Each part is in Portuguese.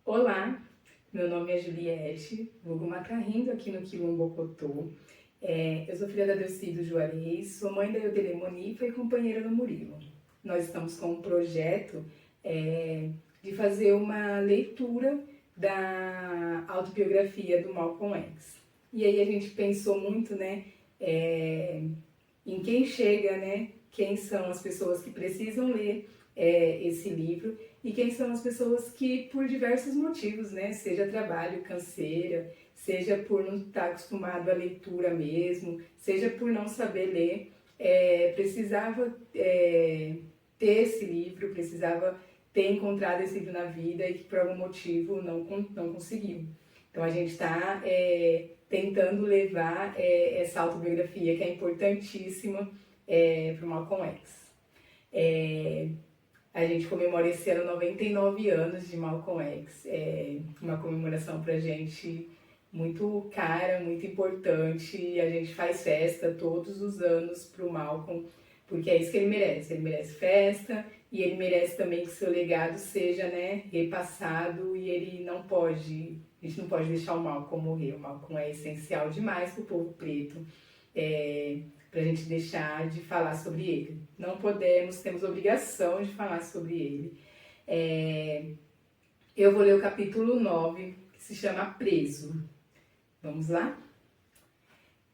Olá, meu nome é Juliette, vulgo Macarrindo aqui no Quilombo Cotô. Eu sou filha da Delcido Juarez, sou mãe da Eudele Monifa e companheira do Murilo. Nós estamos com um projeto de fazer uma leitura da autobiografia do Malcolm X. E aí a gente pensou muito, em quem chega, quem são as pessoas que precisam ler esse livro e quem são as pessoas que, por diversos motivos, seja trabalho, canseira, seja por não estar acostumado à leitura mesmo, seja por não saber ler, precisava ter esse livro, precisava ter encontrado esse livro na vida e que por algum motivo não conseguiu. Então a gente está tentando levar essa autobiografia que é importantíssima para o Malcolm X. A gente comemora esse ano 99 anos de Malcolm X. É uma comemoração pra gente muito cara, muito importante. A gente faz festa todos os anos pro Malcolm, porque é isso que ele merece. Ele merece festa e ele merece também que seu legado seja, repassado, e ele não pode, a gente não pode deixar o Malcolm morrer. O Malcolm é essencial demais pro povo preto. Pra gente deixar de falar sobre ele. Não podemos, temos obrigação de falar sobre ele. Eu vou ler o capítulo 9, que se chama Preso. Vamos lá?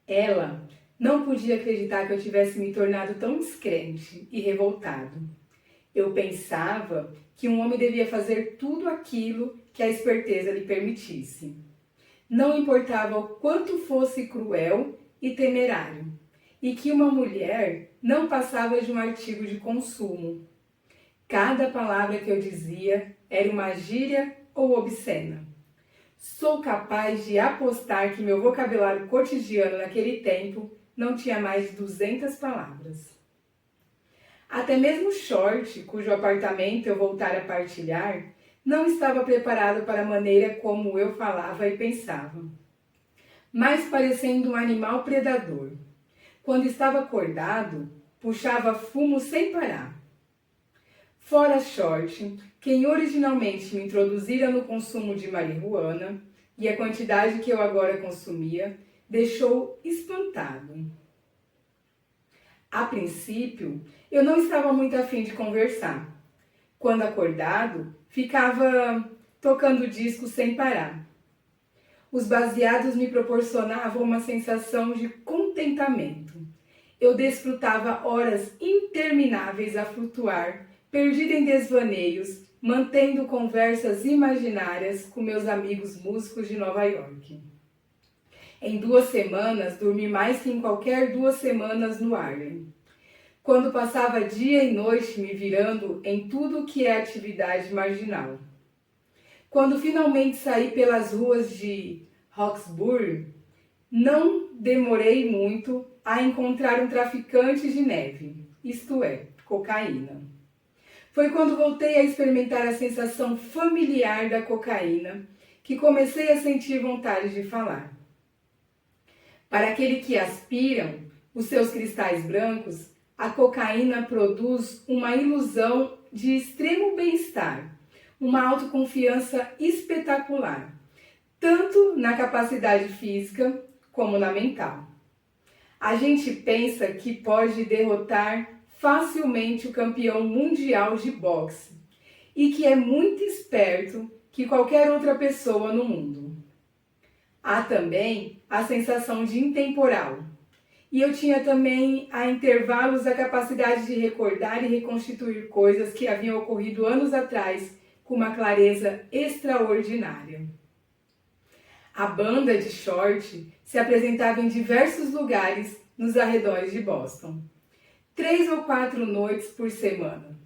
Ela não podia acreditar que eu tivesse me tornado tão descrente e revoltado. Eu pensava que um homem devia fazer tudo aquilo que a esperteza lhe permitisse. Não importava o quanto fosse cruel e temerário, e que uma mulher não passava de um artigo de consumo. Cada palavra que eu dizia era uma gíria ou obscena. Sou capaz de apostar que meu vocabulário cotidiano naquele tempo não tinha mais de 200 palavras. Até mesmo Short, cujo apartamento eu voltara a partilhar, não estava preparado para a maneira como eu falava e pensava, mais parecendo um animal predador. Quando estava acordado, puxava fumo sem parar. Fora Short, quem originalmente me introduzira no consumo de marihuana e a quantidade que eu agora consumia, deixou espantado. A princípio, eu não estava muito afim de conversar. Quando acordado, ficava tocando disco sem parar. Os baseados me proporcionavam uma sensação de contentamento. Eu desfrutava horas intermináveis a flutuar, perdida em desvaneios, mantendo conversas imaginárias com meus amigos músicos de Nova York. Em 2 semanas, dormi mais que em qualquer 2 semanas no Harlem. Quando passava dia e noite me virando em tudo que é atividade marginal. Quando finalmente saí pelas ruas de Roxbury, não demorei muito a encontrar um traficante de neve, isto é, cocaína. Foi quando voltei a experimentar a sensação familiar da cocaína que comecei a sentir vontade de falar. Para aquele que aspiram os seus cristais brancos, a cocaína produz uma ilusão de extremo bem-estar, uma autoconfiança espetacular, tanto na capacidade física como na mental. A gente pensa que pode derrotar facilmente o campeão mundial de boxe e que é muito esperto que qualquer outra pessoa no mundo. Há também a sensação de intemporal. E eu tinha também, a intervalos, a capacidade de recordar e reconstituir coisas que haviam ocorrido anos atrás com uma clareza extraordinária. A banda de Short se apresentava em diversos lugares nos arredores de Boston. 3 ou 4 noites por semana.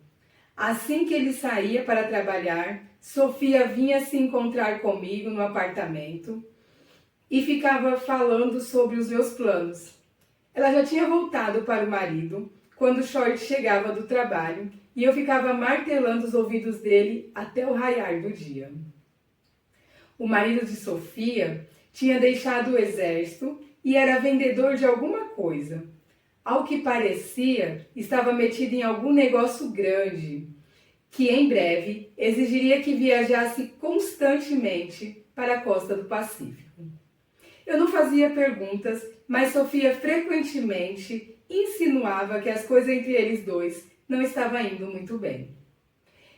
Assim que ele saía para trabalhar, Sofia vinha se encontrar comigo no apartamento e ficava falando sobre os meus planos. Ela já tinha voltado para o marido quando Short chegava do trabalho e eu ficava martelando os ouvidos dele até o raiar do dia. O marido de Sofia tinha deixado o exército e era vendedor de alguma coisa. Ao que parecia, estava metido em algum negócio grande, que em breve exigiria que viajasse com constantemente para a costa do Pacífico. Eu não fazia perguntas, mas Sofia frequentemente insinuava que as coisas entre eles dois não estavam indo muito bem.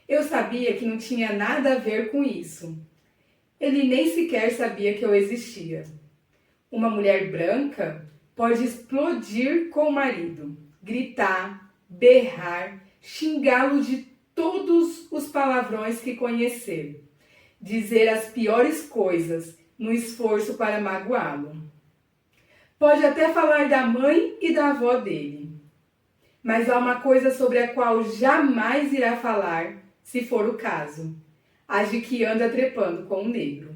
Eu sabia que não tinha nada a ver com isso. Ele nem sequer sabia que eu existia. Uma mulher branca pode explodir com o marido, gritar, berrar, xingá-lo de todos os palavrões que conhecer, dizer as piores coisas no esforço para magoá-lo. Pode até falar da mãe e da avó dele, mas há uma coisa sobre a qual jamais irá falar, se for o caso, a de que anda trepando com um negro.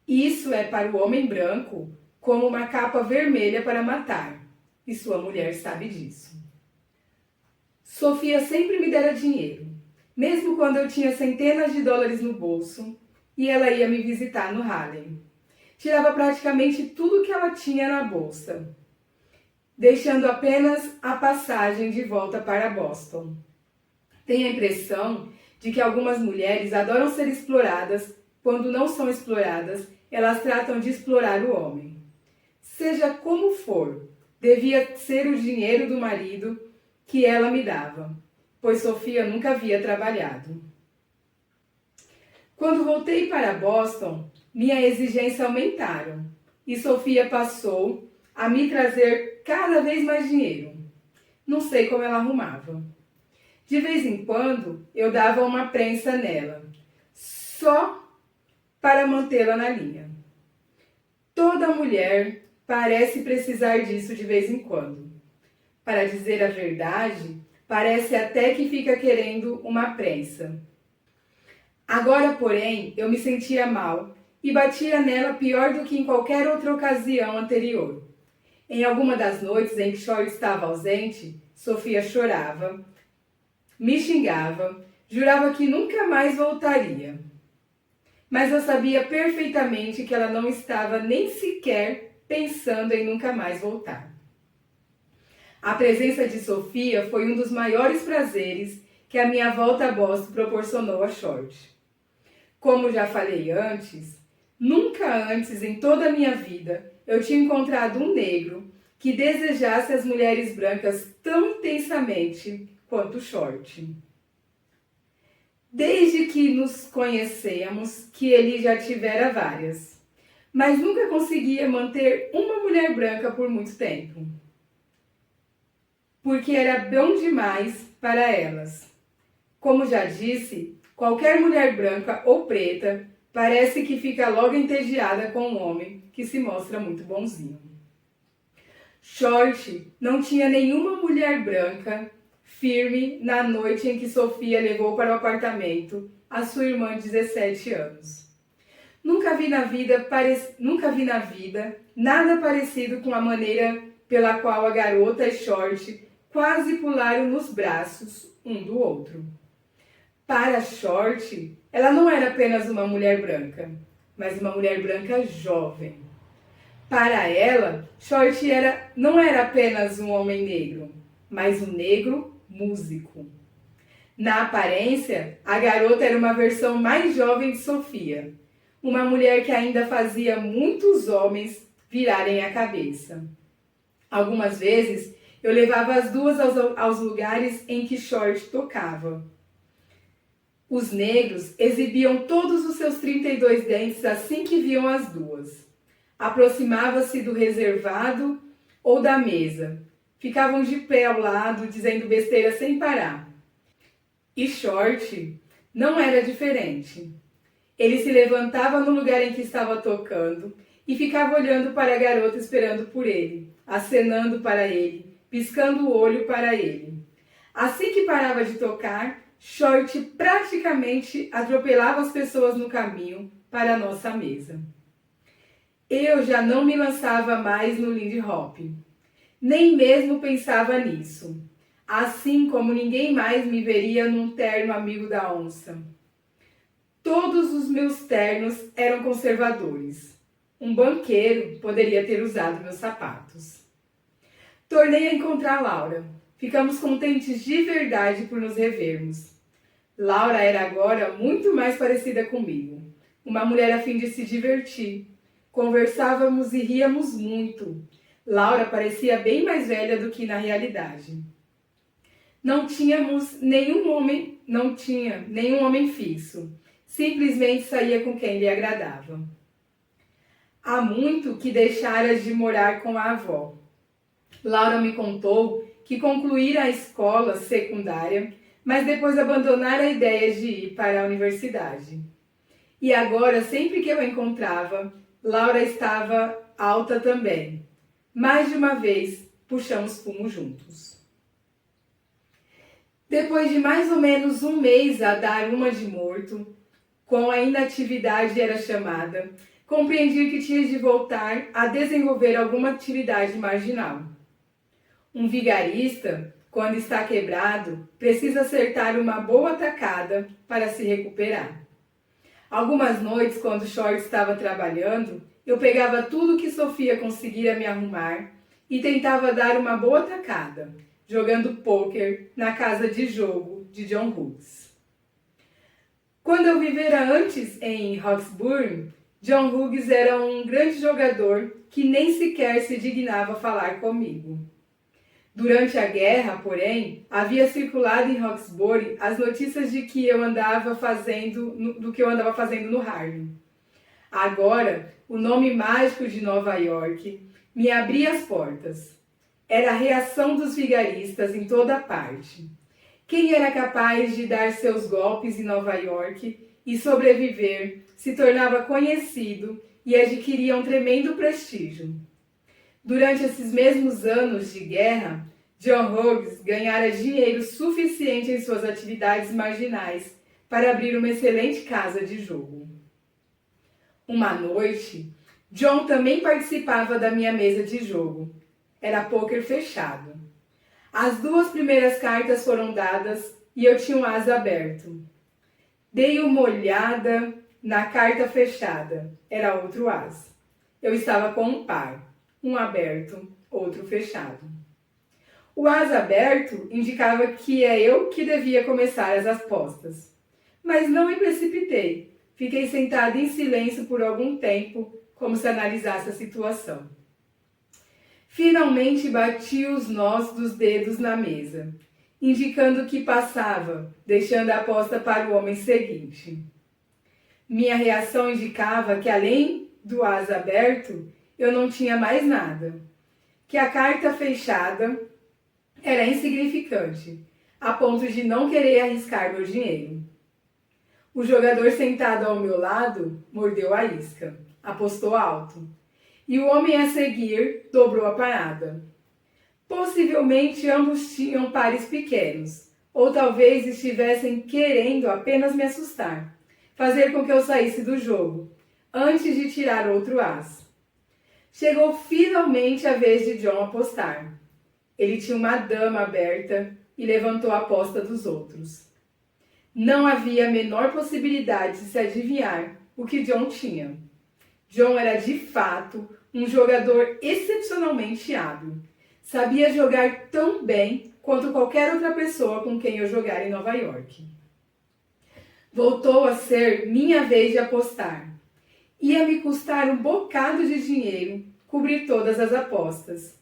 Isso é para o homem branco como uma capa vermelha para matar, e sua mulher sabe disso. Sofia sempre me dera dinheiro, mesmo quando eu tinha centenas de dólares no bolso e ela ia me visitar no Harlem. Tirava praticamente tudo que ela tinha na bolsa, deixando apenas a passagem de volta para Boston. Tenho a impressão de que algumas mulheres adoram ser exploradas. Quando não são exploradas, elas tratam de explorar o homem. Seja como for, devia ser o dinheiro do marido que ela me dava, pois Sofia nunca havia trabalhado. Quando voltei para Boston, minha exigência aumentaram e Sofia passou a me trazer cada vez mais dinheiro. Não sei como ela arrumava. De vez em quando, eu dava uma prensa nela, só para mantê-la na linha. Toda mulher parece precisar disso de vez em quando. Para dizer a verdade, parece até que fica querendo uma prensa. Agora, porém, eu me sentia mal e batia nela pior do que em qualquer outra ocasião anterior. Em alguma das noites em que Short estava ausente, Sofia chorava, me xingava, jurava que nunca mais voltaria. Mas eu sabia perfeitamente que ela não estava nem sequer pensando em nunca mais voltar. A presença de Sofia foi um dos maiores prazeres que a minha volta a Boston proporcionou a Short. Como já falei antes, nunca antes em toda a minha vida eu tinha encontrado um negro que desejasse as mulheres brancas tão intensamente quanto Short. Desde que nos conhecemos, que ele já tivera várias, mas nunca conseguia manter uma mulher branca por muito tempo, porque era bom demais para elas. Como já disse, qualquer mulher branca ou preta parece que fica logo entediada com um homem que se mostra muito bonzinho. Short não tinha nenhuma mulher branca firme na noite em que Sofia levou para o apartamento a sua irmã de 17 anos. Nunca vi na vida nada parecido com a maneira pela qual a garota e Short quase pularam nos braços um do outro. Para Short, ela não era apenas uma mulher branca, mas uma mulher branca jovem. Para ela, Short não era apenas um homem negro, mas um negro músico. Na aparência, a garota era uma versão mais jovem de Sofia, uma mulher que ainda fazia muitos homens virarem a cabeça. Algumas vezes, eu levava as duas aos lugares em que Short tocava. Os negros exibiam todos os seus 32 dentes assim que viam as duas. Aproximava-se do reservado ou da mesa. Ficavam de pé ao lado, dizendo besteira sem parar. E Short não era diferente. Ele se levantava no lugar em que estava tocando e ficava olhando para a garota esperando por ele, acenando para ele, piscando o olho para ele. Assim que parava de tocar, Short praticamente atropelava as pessoas no caminho para a nossa mesa. Eu já não me lançava mais no Lindy Hop. Nem mesmo pensava nisso, assim como ninguém mais me veria num terno amigo da onça. Todos os meus ternos eram conservadores. Um banqueiro poderia ter usado meus sapatos. Tornei a encontrar Laura. Ficamos contentes de verdade por nos revermos. Laura era agora muito mais parecida comigo. Uma mulher a fim de se divertir. Conversávamos e ríamos muito. Laura parecia bem mais velha do que na realidade. Não tinha nenhum homem fixo. Simplesmente saía com quem lhe agradava. Há muito que deixara de morar com a avó. Laura me contou que concluíra a escola secundária, mas depois abandonara a ideia de ir para a universidade. E agora, sempre que eu a encontrava, Laura estava alta também. Mais de uma vez, puxamos fumo juntos. Depois de mais ou menos um mês a dar uma de morto, com a inatividade era chamada, compreendi que tinha de voltar a desenvolver alguma atividade marginal. Um vigarista, quando está quebrado, precisa acertar uma boa tacada para se recuperar. Algumas noites, quando Short estava trabalhando, eu pegava tudo que Sofia conseguira me arrumar e tentava dar uma boa tacada, jogando pôquer na casa de jogo de John Hughes. Quando eu vivera antes em Roxburgh, John Hughes era um grande jogador que nem sequer se dignava falar comigo. Durante a guerra, porém, havia circulado em Roxbury as notícias de que eu andava fazendo no Harlem. Agora, o nome mágico de Nova York me abria as portas. Era a reação dos vigaristas em toda parte. Quem era capaz de dar seus golpes em Nova York e sobreviver se tornava conhecido e adquiria um tremendo prestígio. Durante esses mesmos anos de guerra, John Hughes ganhara dinheiro suficiente em suas atividades marginais para abrir uma excelente casa de jogo. Uma noite, John também participava da minha mesa de jogo. Era pôquer fechado. As 2 primeiras cartas foram dadas e eu tinha um as aberto. Dei uma olhada na carta fechada. Era outro as. Eu estava com um par. Um aberto, outro fechado. O as aberto indicava que é eu que devia começar as apostas. Mas não me precipitei. Fiquei sentada em silêncio por algum tempo, como se analisasse a situação. Finalmente bati os nós dos dedos na mesa, indicando que passava, deixando a aposta para o homem seguinte. Minha reação indicava que, além do as aberto, eu não tinha mais nada, que a carta fechada era insignificante, a ponto de não querer arriscar meu dinheiro. O jogador sentado ao meu lado mordeu a isca, apostou alto, e o homem a seguir dobrou a parada. Possivelmente ambos tinham pares pequenos, ou talvez estivessem querendo apenas me assustar, fazer com que eu saísse do jogo, antes de tirar outro as. Chegou finalmente a vez de John apostar. Ele tinha uma dama aberta e levantou a aposta dos outros. Não havia a menor possibilidade de se adivinhar o que John tinha. John era de fato um jogador excepcionalmente hábil. Sabia jogar tão bem quanto qualquer outra pessoa com quem eu jogara em Nova York. Voltou a ser minha vez de apostar. Ia me custar um bocado de dinheiro cobrir todas as apostas.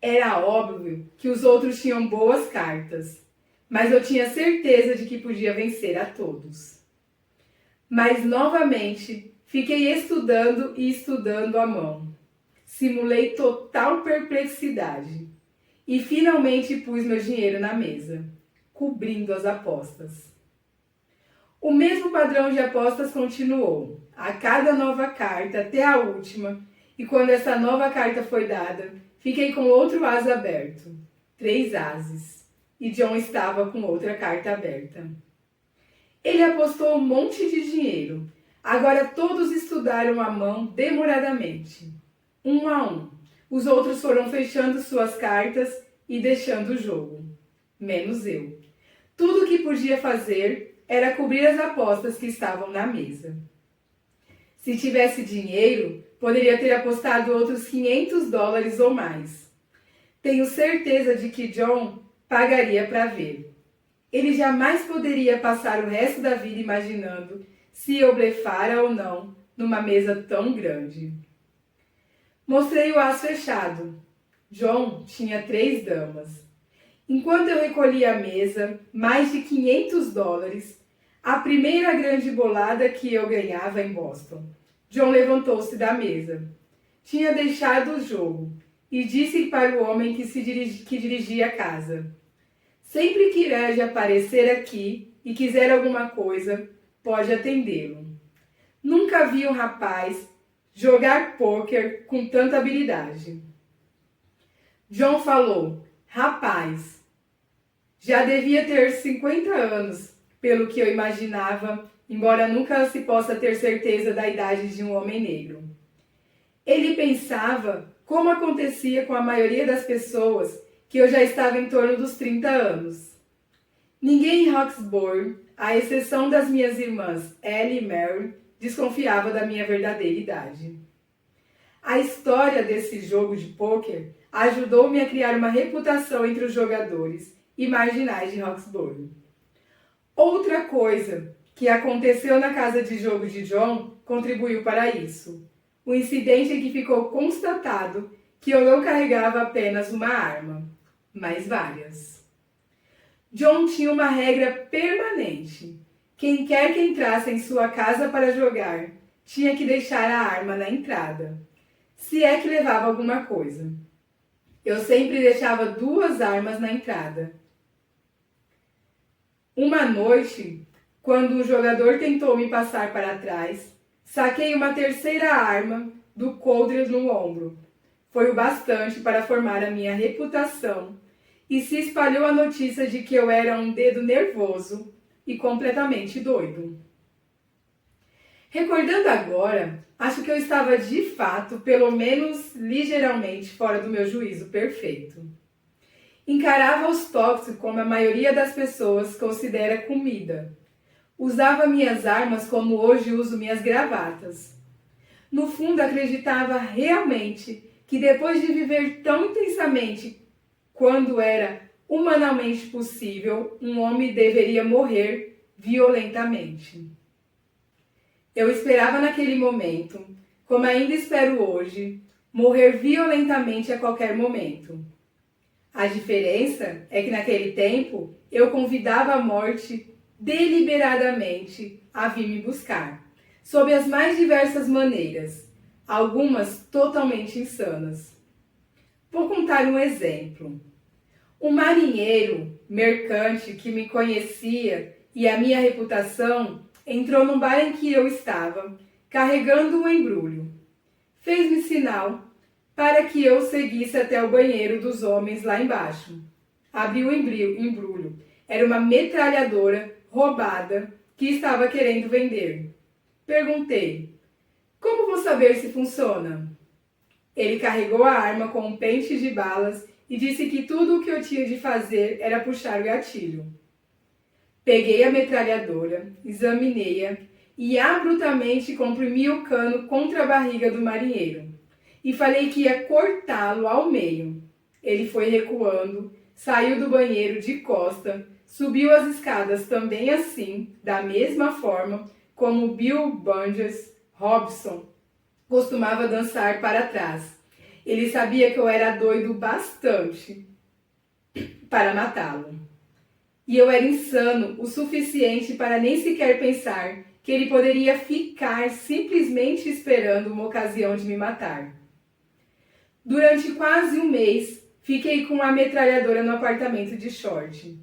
Era óbvio que os outros tinham boas cartas, mas eu tinha certeza de que podia vencer a todos. Mas novamente fiquei estudando e estudando a mão. Simulei total perplexidade e finalmente pus meu dinheiro na mesa, cobrindo as apostas. O mesmo padrão de apostas continuou, a cada nova carta até a última, e quando essa nova carta foi dada, fiquei com outro as aberto, 3 ases, e John estava com outra carta aberta. Ele apostou um monte de dinheiro. Agora todos estudaram a mão demoradamente, um a um. Os outros foram fechando suas cartas e deixando o jogo, menos eu. Tudo o que podia fazer era cobrir as apostas que estavam na mesa. Se tivesse dinheiro, poderia ter apostado outros $500 ou mais. Tenho certeza de que John pagaria para ver. Ele jamais poderia passar o resto da vida imaginando se eu blefara ou não numa mesa tão grande. Mostrei o as fechado. John tinha 3 damas. Enquanto eu recolhia a mesa, mais de $500, a primeira grande bolada que eu ganhava em Boston. John levantou-se da mesa. Tinha deixado o jogo e disse para o homem que dirigia a casa: sempre que Reg aparecer aqui e quiser alguma coisa, pode atendê-lo. Nunca vi um rapaz jogar pôquer com tanta habilidade. John falou: rapaz, já devia ter 50 anos, pelo que eu imaginava, embora nunca se possa ter certeza da idade de um homem negro. Ele pensava, como acontecia com a maioria das pessoas, que eu já estava em torno dos 30 anos. Ninguém em Roxbury, à exceção das minhas irmãs Ellie e Mary, desconfiava da minha verdadeira idade. A história desse jogo de pôquer ajudou-me a criar uma reputação entre os jogadores e marginais de Roxbury. Outra coisa que aconteceu na casa de jogo de John contribuiu para isso. O incidente em que ficou constatado que eu não carregava apenas uma arma, mas várias. John tinha uma regra permanente. Quem quer que entrasse em sua casa para jogar tinha que deixar a arma na entrada, se é que levava alguma coisa. Eu sempre deixava 2 armas na entrada. Uma noite, quando o jogador tentou me passar para trás, saquei uma terceira arma do coldre no ombro. Foi o bastante para formar a minha reputação e se espalhou a notícia de que eu era um dedo nervoso e completamente doido. Recordando agora, acho que eu estava de fato, pelo menos ligeiramente, fora do meu juízo perfeito. Encarava os toques como a maioria das pessoas considera comida. Usava minhas armas como hoje uso minhas gravatas. No fundo, acreditava realmente que depois de viver tão intensamente quando era humanamente possível, um homem deveria morrer violentamente. Eu esperava naquele momento, como ainda espero hoje, morrer violentamente a qualquer momento. A diferença é que naquele tempo eu convidava a morte deliberadamente a vir me buscar, sob as mais diversas maneiras, algumas totalmente insanas. Vou contar um exemplo. Um marinheiro mercante que me conhecia e a minha reputação entrou no bar em que eu estava, carregando um embrulho. Fez-me sinal para que eu seguisse até o banheiro dos homens lá embaixo. Abri o embrulho. Era uma metralhadora roubada que estava querendo vender. Perguntei: como vou saber se funciona? Ele carregou a arma com um pente de balas e disse que tudo o que eu tinha de fazer era puxar o gatilho. Peguei a metralhadora, examinei-a e abruptamente comprimi o cano contra a barriga do marinheiro e falei que ia cortá-lo ao meio. Ele foi recuando, saiu do banheiro de costa, subiu as escadas também assim, da mesma forma como Bill Burgess Robson costumava dançar para trás. Ele sabia que eu era doido bastante para matá-lo. E eu era insano o suficiente para nem sequer pensar que ele poderia ficar simplesmente esperando uma ocasião de me matar. Durante quase um mês, fiquei com a metralhadora no apartamento de Short,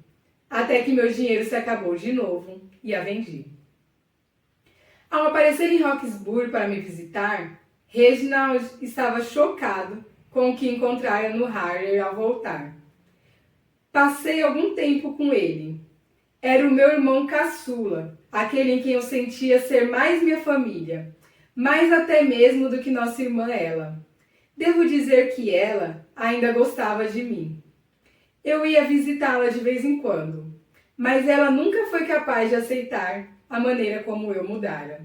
até que meu dinheiro se acabou de novo e a vendi. Ao aparecer em Roxbury para me visitar, Reginald estava chocado com o que encontrara no Harley ao voltar. Passei algum tempo com ele. Era o meu irmão caçula, aquele em quem eu sentia ser mais minha família, mais até mesmo do que nossa irmã Ella. Devo dizer que ela ainda gostava de mim. Eu ia visitá-la de vez em quando, mas ela nunca foi capaz de aceitar a maneira como eu mudara.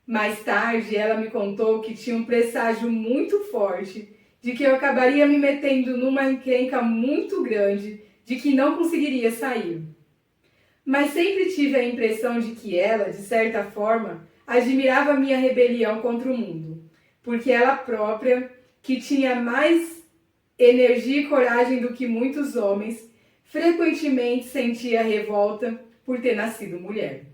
Mais tarde, ela me contou que tinha um presságio muito forte de que eu acabaria me metendo numa encrenca muito grande de que não conseguiria sair. mas sempre tive a impressão de que ela, de certa forma, admirava minha rebelião contra o mundo, porque ela própria, que tinha mais energia e coragem do que muitos homens, frequentemente sentia revolta por ter nascido mulher.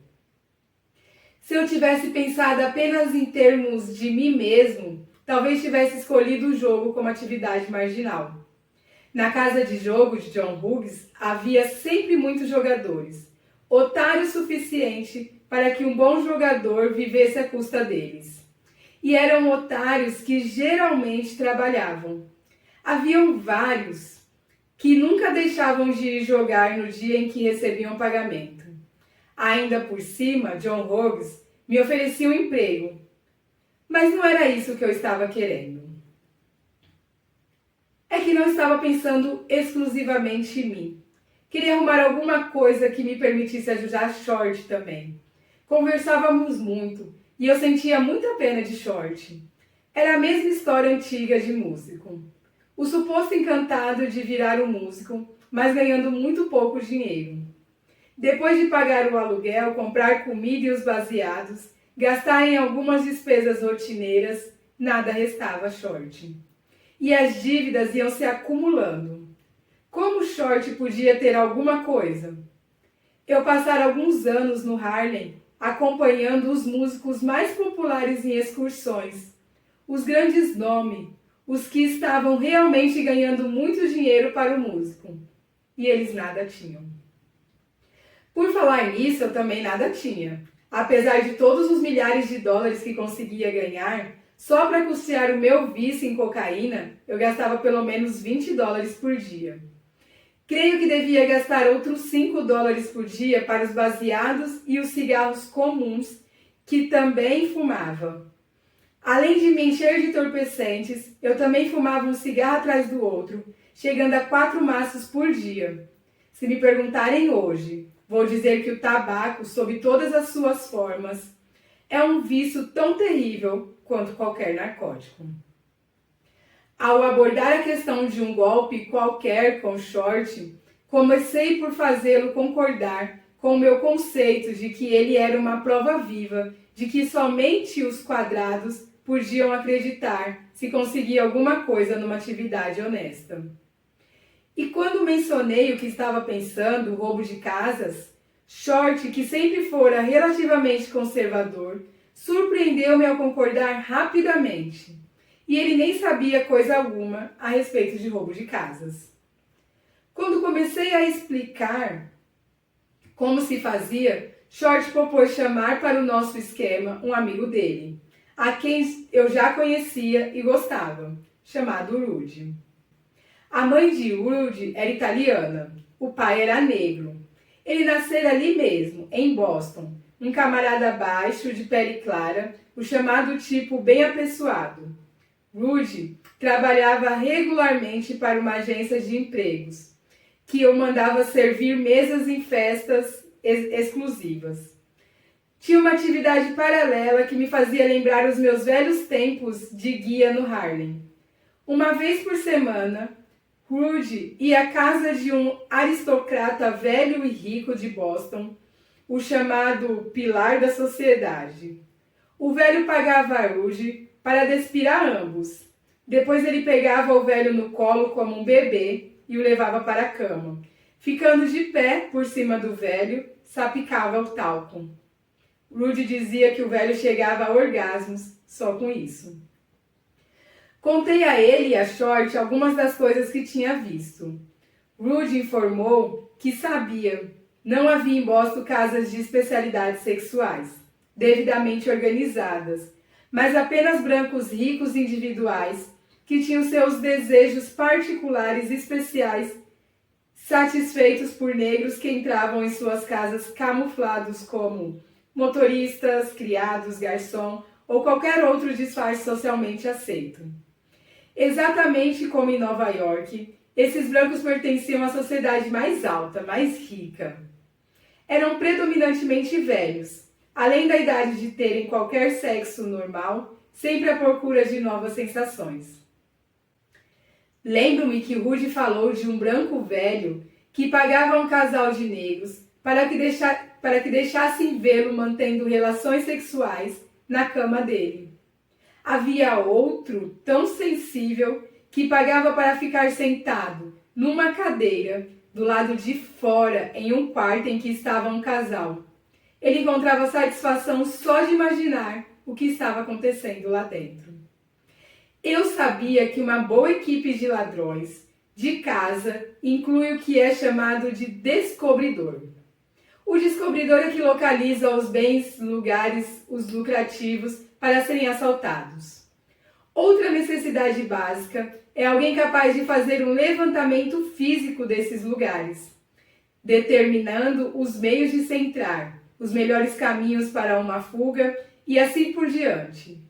Se eu tivesse pensado apenas em termos de mim mesmo, talvez tivesse escolhido o jogo como atividade marginal. Na casa de jogo de John Hughes havia sempre muitos jogadores, otário suficiente para que um bom jogador vivesse à custa deles. E eram otários que geralmente trabalhavam. Haviam vários que nunca deixavam de ir jogar no dia em que recebiam pagamento. Ainda por cima, John Hughes me oferecia um emprego, mas não era isso que eu estava querendo. É que não estava pensando exclusivamente em mim. Queria arrumar alguma coisa que me permitisse ajudar Short também. Conversávamos muito e eu sentia muita pena de Short. Era a mesma história antiga de músico. O suposto encantado de virar um músico, mas ganhando muito pouco dinheiro. Depois de pagar o aluguel, comprar comida e os baseados, gastar em algumas despesas rotineiras, nada restava a Short. E as dívidas iam se acumulando. Como Short podia ter alguma coisa? Eu passara alguns anos no Harlem, acompanhando os músicos mais populares em excursões, os grandes nomes, os que estavam realmente ganhando muito dinheiro para o músico. E eles nada tinham. Por falar nisso, eu também nada tinha. Apesar de todos os milhares de dólares que conseguia ganhar, só para custear o meu vício em cocaína, eu gastava pelo menos $20 por dia. Creio que devia gastar outros $5 por dia para os baseados e os cigarros comuns, que também fumava. Além de me encher de entorpecentes, eu também fumava um cigarro atrás do outro, chegando a 4 maços por dia. Se me perguntarem hoje, vou dizer que o tabaco, sob todas as suas formas, é um vício tão terrível quanto qualquer narcótico. Ao abordar a questão de um golpe qualquer com Short, comecei por fazê-lo concordar com o meu conceito de que ele era uma prova viva de que somente os quadrados podiam acreditar se conseguia alguma coisa numa atividade honesta. E quando mencionei o que estava pensando, o roubo de casas, Short, que sempre fora relativamente conservador, surpreendeu-me ao concordar rapidamente. E ele nem sabia coisa alguma a respeito de roubo de casas. Quando comecei a explicar como se fazia, Short propôs chamar para o nosso esquema um amigo dele, a quem eu já conhecia e gostava, chamado Rudy. A mãe de Rudy era italiana, o pai era negro. Ele nascera ali mesmo, em Boston, um camarada baixo, de pele clara, o chamado tipo bem apessoado. Rudy trabalhava regularmente para uma agência de empregos, que o mandava servir mesas em festas exclusivas. Tinha uma atividade paralela que me fazia lembrar os meus velhos tempos de guia no Harlem. Uma vez por semana, Rudy ia à casa de um aristocrata velho e rico de Boston, o chamado Pilar da Sociedade. O velho pagava a Rudy para despir a ambos. Depois ele pegava o velho no colo como um bebê e o levava para a cama. Ficando de pé por cima do velho, sapicava o talco. Rudy dizia que o velho chegava a orgasmos só com isso. Contei a ele e a Short algumas das coisas que tinha visto. Rudy informou que sabia, não havia em Boston casas de especialidades sexuais, devidamente organizadas, mas apenas brancos ricos individuais que tinham seus desejos particulares e especiais satisfeitos por negros que entravam em suas casas camuflados como motoristas, criados, garçom ou qualquer outro disfarce socialmente aceito. Exatamente como em Nova York, esses brancos pertenciam à sociedade mais alta, mais rica. Eram predominantemente velhos, além da idade de terem qualquer sexo normal, sempre à procura de novas sensações. Lembro-me que Rudy falou de um branco velho que pagava a um casal de negros para que deixassem vê-lo mantendo relações sexuais na cama dele. Havia outro tão sensível que pagava para ficar sentado numa cadeira do lado de fora em um quarto em que estava um casal. Ele encontrava satisfação só de imaginar o que estava acontecendo lá dentro. Eu sabia que uma boa equipe de ladrões de casa inclui o que é chamado de descobridor. O descobridor é que localiza os bens, lugares, os lucrativos para serem assaltados. Outra necessidade básica é alguém capaz de fazer um levantamento físico desses lugares, determinando os meios de se entrar, os melhores caminhos para uma fuga e assim por diante.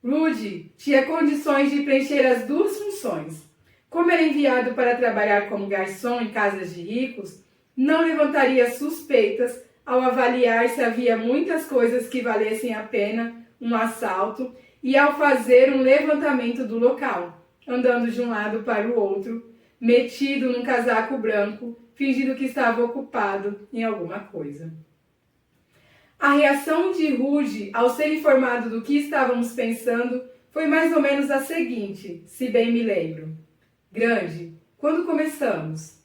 Rudy tinha condições de preencher as duas funções. Como era enviado para trabalhar como garçom em casas de ricos, não levantaria suspeitas ao avaliar se havia muitas coisas que valessem a pena um assalto e ao fazer um levantamento do local, andando de um lado para o outro, metido num casaco branco, fingindo que estava ocupado em alguma coisa. A reação de Rudy ao ser informado do que estávamos pensando foi mais ou menos a seguinte, se bem me lembro. Grande, quando começamos?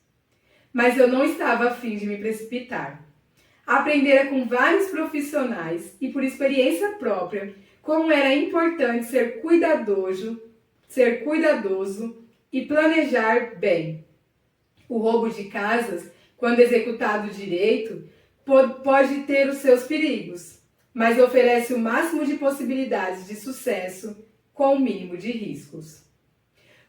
Mas eu não estava a fim de me precipitar. Aprendera com vários profissionais e por experiência própria como era importante ser cuidadoso e planejar bem. O roubo de casas, quando executado direito, pode ter os seus perigos, mas oferece o máximo de possibilidades de sucesso com o mínimo de riscos.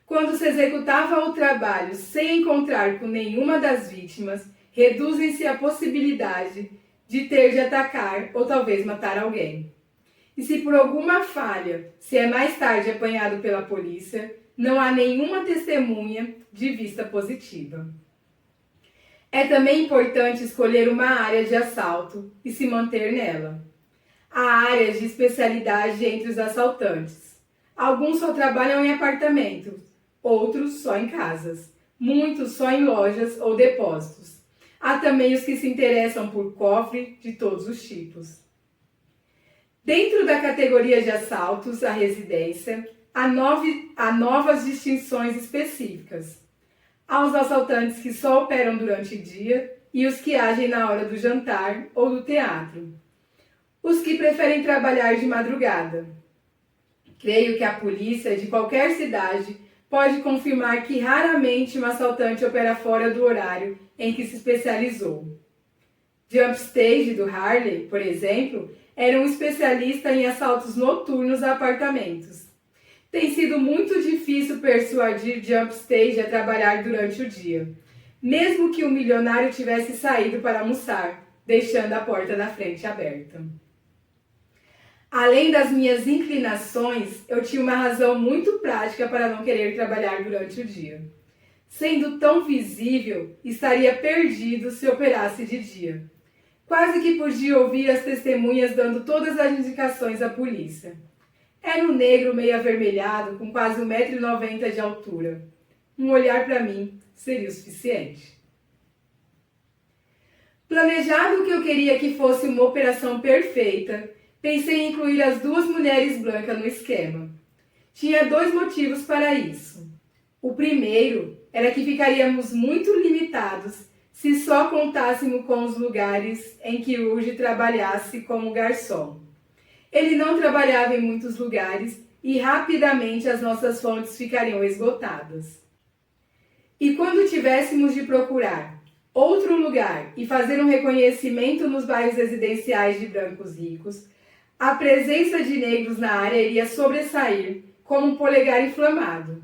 Quando se executava o trabalho sem encontrar com nenhuma das vítimas, reduzem-se a possibilidade de ter de atacar ou talvez matar alguém. E se por alguma falha se é mais tarde apanhado pela polícia, não há nenhuma testemunha de vista positiva. É também importante escolher uma área de assalto e se manter nela. Há áreas de especialidade entre os assaltantes. Alguns só trabalham em apartamentos, outros só em casas, muitos só em lojas ou depósitos. Há também os que se interessam por cofre de todos os tipos. Dentro da categoria de assaltos à residência, há novas distinções específicas. Há os assaltantes que só operam durante o dia e os que agem na hora do jantar ou do teatro. Os que preferem trabalhar de madrugada. Creio que a polícia de qualquer cidade pode confirmar que raramente um assaltante opera fora do horário em que se especializou. Jumpstage do Harley, por exemplo, era um especialista em assaltos noturnos a apartamentos. Tem sido muito difícil persuadir Jumpstage a trabalhar durante o dia, mesmo que o milionário tivesse saído para almoçar, deixando a porta da frente aberta. Além das minhas inclinações, eu tinha uma razão muito prática para não querer trabalhar durante o dia. Sendo tão visível, estaria perdido se operasse de dia. Quase que podia ouvir as testemunhas dando todas as indicações à polícia. Era um negro meio avermelhado, com quase 1,90 m de altura. Um olhar para mim seria o suficiente. Planejado que eu queria que fosse uma operação perfeita, pensei em incluir as duas mulheres brancas no esquema. Tinha 2 motivos para isso. O primeiro era que ficaríamos muito limitados se só contássemos com os lugares em que Rudy trabalhasse como garçom. Ele não trabalhava em muitos lugares e rapidamente as nossas fontes ficariam esgotadas. E quando tivéssemos de procurar outro lugar e fazer um reconhecimento nos bairros residenciais de brancos ricos, a presença de negros na área iria sobressair como um polegar inflamado.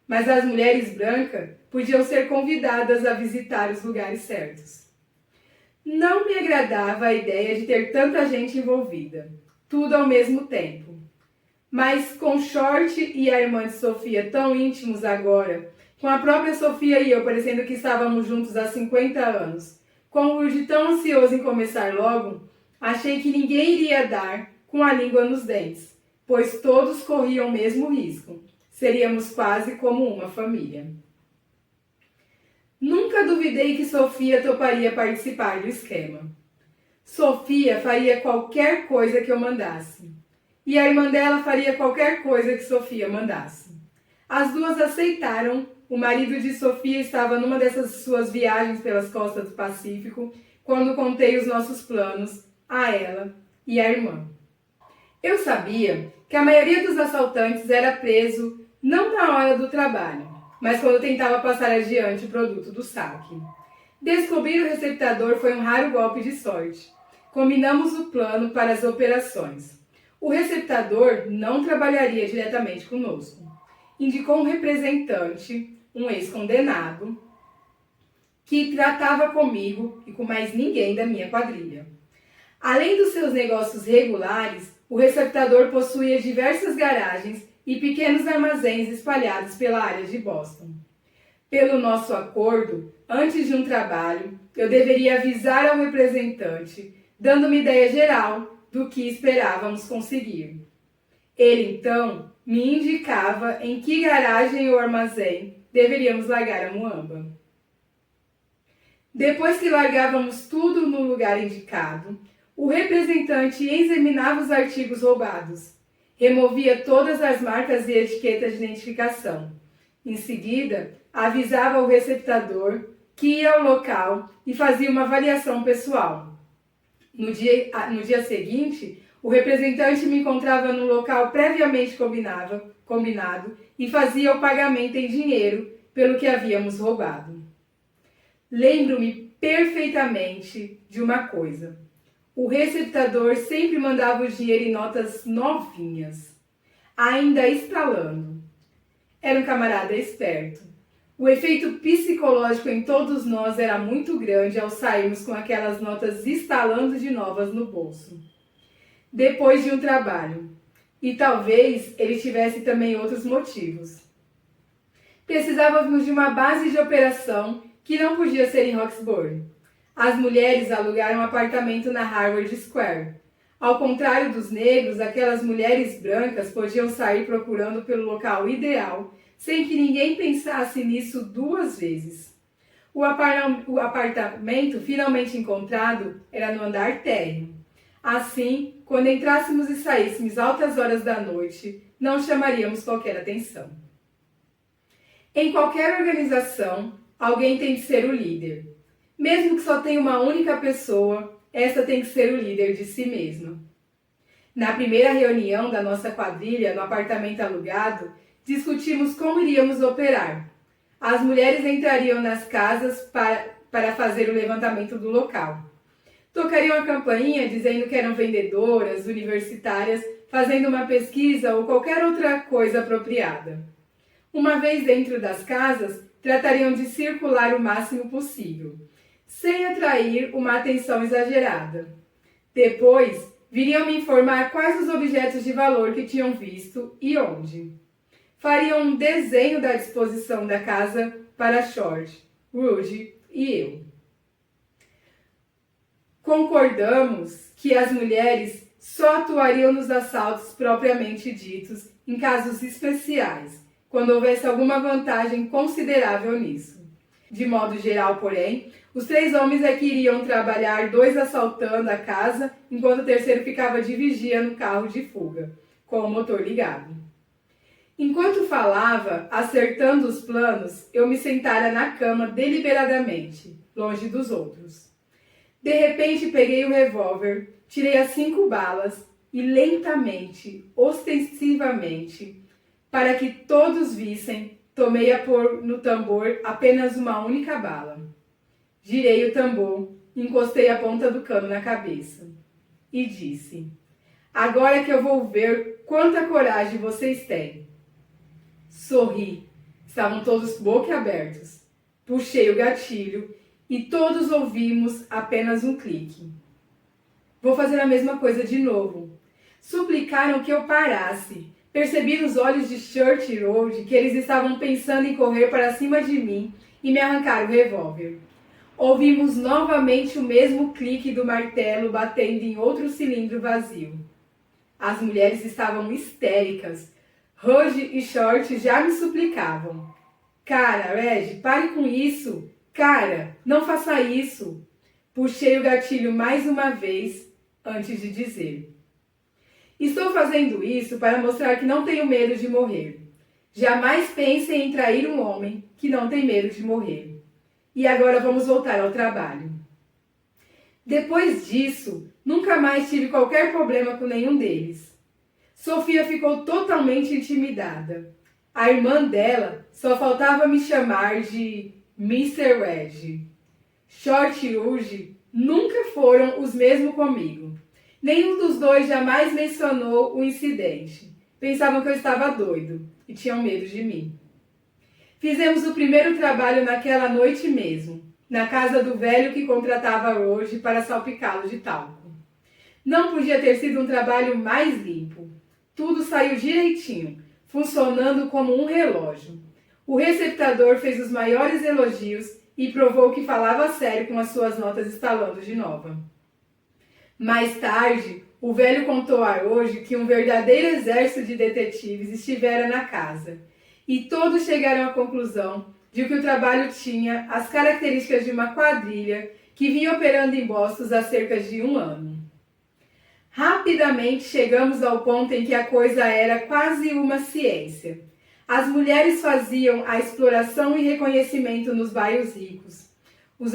Mas as mulheres brancas podiam ser convidadas a visitar os lugares certos. Não me agradava a ideia de ter tanta gente envolvida, tudo ao mesmo tempo. Mas com Short e a irmã de Sofia tão íntimos agora, com a própria Sofia e eu parecendo que estávamos juntos há 50 anos, com o Rudy tão ansioso em começar logo, achei que ninguém iria dar com a língua nos dentes, pois todos corriam o mesmo risco. Seríamos quase como uma família. Nunca duvidei que Sofia toparia participar do esquema. Sofia faria qualquer coisa que eu mandasse. E a irmã dela faria qualquer coisa que Sofia mandasse. As duas aceitaram. O marido de Sofia estava numa dessas suas viagens pelas costas do Pacífico, quando contei os nossos planos a ela e à irmã. Eu sabia que a maioria dos assaltantes era preso não na hora do trabalho, mas quando tentava passar adiante o produto do saque. Descobrir o receptador foi um raro golpe de sorte. Combinamos o plano para as operações. O receptador não trabalharia diretamente conosco. Indicou um representante, um ex-condenado, que tratava comigo e com mais ninguém da minha quadrilha. Além dos seus negócios regulares, o receptador possuía diversas garagens e pequenos armazéns espalhados pela área de Boston. Pelo nosso acordo, antes de um trabalho, eu deveria avisar ao representante, dando uma ideia geral do que esperávamos conseguir. Ele, então, me indicava em que garagem ou armazém deveríamos largar a muamba. Depois que largávamos tudo no lugar indicado, o representante examinava os artigos roubados, removia todas as marcas e etiquetas de identificação. Em seguida, avisava o receptador que ia ao local e fazia uma avaliação pessoal. No dia seguinte, o representante me encontrava no local previamente combinado e fazia o pagamento em dinheiro pelo que havíamos roubado. Lembro-me perfeitamente de uma coisa. O receptador sempre mandava o dinheiro em notas novinhas, ainda estalando. Era um camarada esperto. O efeito psicológico em todos nós era muito grande ao sairmos com aquelas notas estalando de novas no bolso. Depois de um trabalho. E talvez ele tivesse também outros motivos. Precisávamos de uma base de operação que não podia ser em Roxbury. As mulheres alugaram um apartamento na Harvard Square. Ao contrário dos negros, aquelas mulheres brancas podiam sair procurando pelo local ideal, sem que ninguém pensasse nisso duas vezes. O apartamento finalmente encontrado era no andar térreo. Assim, quando entrássemos e saíssemos altas horas da noite, não chamaríamos qualquer atenção. Em qualquer organização, alguém tem que ser o líder. Mesmo que só tenha uma única pessoa, essa tem que ser o líder de si mesma. Na primeira reunião da nossa quadrilha no apartamento alugado, discutimos como iríamos operar. As mulheres entrariam nas casas para fazer o levantamento do local. Tocariam a campainha dizendo que eram vendedoras, universitárias, fazendo uma pesquisa ou qualquer outra coisa apropriada. Uma vez dentro das casas, tratariam de circular o máximo possível, sem atrair uma atenção exagerada. Depois, viriam me informar quais os objetos de valor que tinham visto e onde. Fariam um desenho da disposição da casa para Short, Rudy e eu. Concordamos que as mulheres só atuariam nos assaltos propriamente ditos em casos especiais, quando houvesse alguma vantagem considerável nisso. De modo geral, porém, os 3 homens é que iriam trabalhar, 2 assaltando a casa, enquanto o terceiro ficava de vigia no carro de fuga, com o motor ligado. Enquanto falava, acertando os planos, eu me sentara na cama deliberadamente, longe dos outros. De repente peguei o revólver, tirei as 5 balas e lentamente, ostensivamente, para que todos vissem, tomei a pôr no tambor apenas uma única bala. Girei o tambor, encostei a ponta do cano na cabeça e disse: agora que eu vou ver quanta coragem vocês têm. Sorri. Estavam todos boquiabertos. Puxei o gatilho e todos ouvimos apenas um clique. Vou fazer a mesma coisa de novo. Suplicaram que eu parasse. Percebi nos olhos de Short e Rudy que eles estavam pensando em correr para cima de mim e me arrancar o revólver. Ouvimos novamente o mesmo clique do martelo batendo em outro cilindro vazio. As mulheres estavam histéricas. Rudy e Short já me suplicavam. Cara, Reg, pare com isso. Cara, não faça isso. Puxei o gatilho mais uma vez antes de dizer. Estou fazendo isso para mostrar que não tenho medo de morrer. Jamais pense em trair um homem que não tem medo de morrer. E agora vamos voltar ao trabalho. Depois disso, nunca mais tive qualquer problema com nenhum deles. Sofia ficou totalmente intimidada. A irmã dela só faltava me chamar de Mr. Wedge. Short e Uji nunca foram os mesmos comigo. Nenhum dos dois jamais mencionou o incidente. Pensavam que eu estava doido e tinham medo de mim. Fizemos o primeiro trabalho naquela noite mesmo, na casa do velho que contratava hoje para salpicá-lo de talco. Não podia ter sido um trabalho mais limpo. Tudo saiu direitinho, funcionando como um relógio. O receptador fez os maiores elogios e provou que falava sério com as suas notas estalando de nova. Mais tarde, o velho contou a hoje que um verdadeiro exército de detetives estivera na casa, e todos chegaram à conclusão de que o trabalho tinha as características de uma quadrilha que vinha operando em Boston há cerca de 1 ano. Rapidamente chegamos ao ponto em que a coisa era quase uma ciência. As mulheres faziam a exploração e reconhecimento nos bairros ricos. O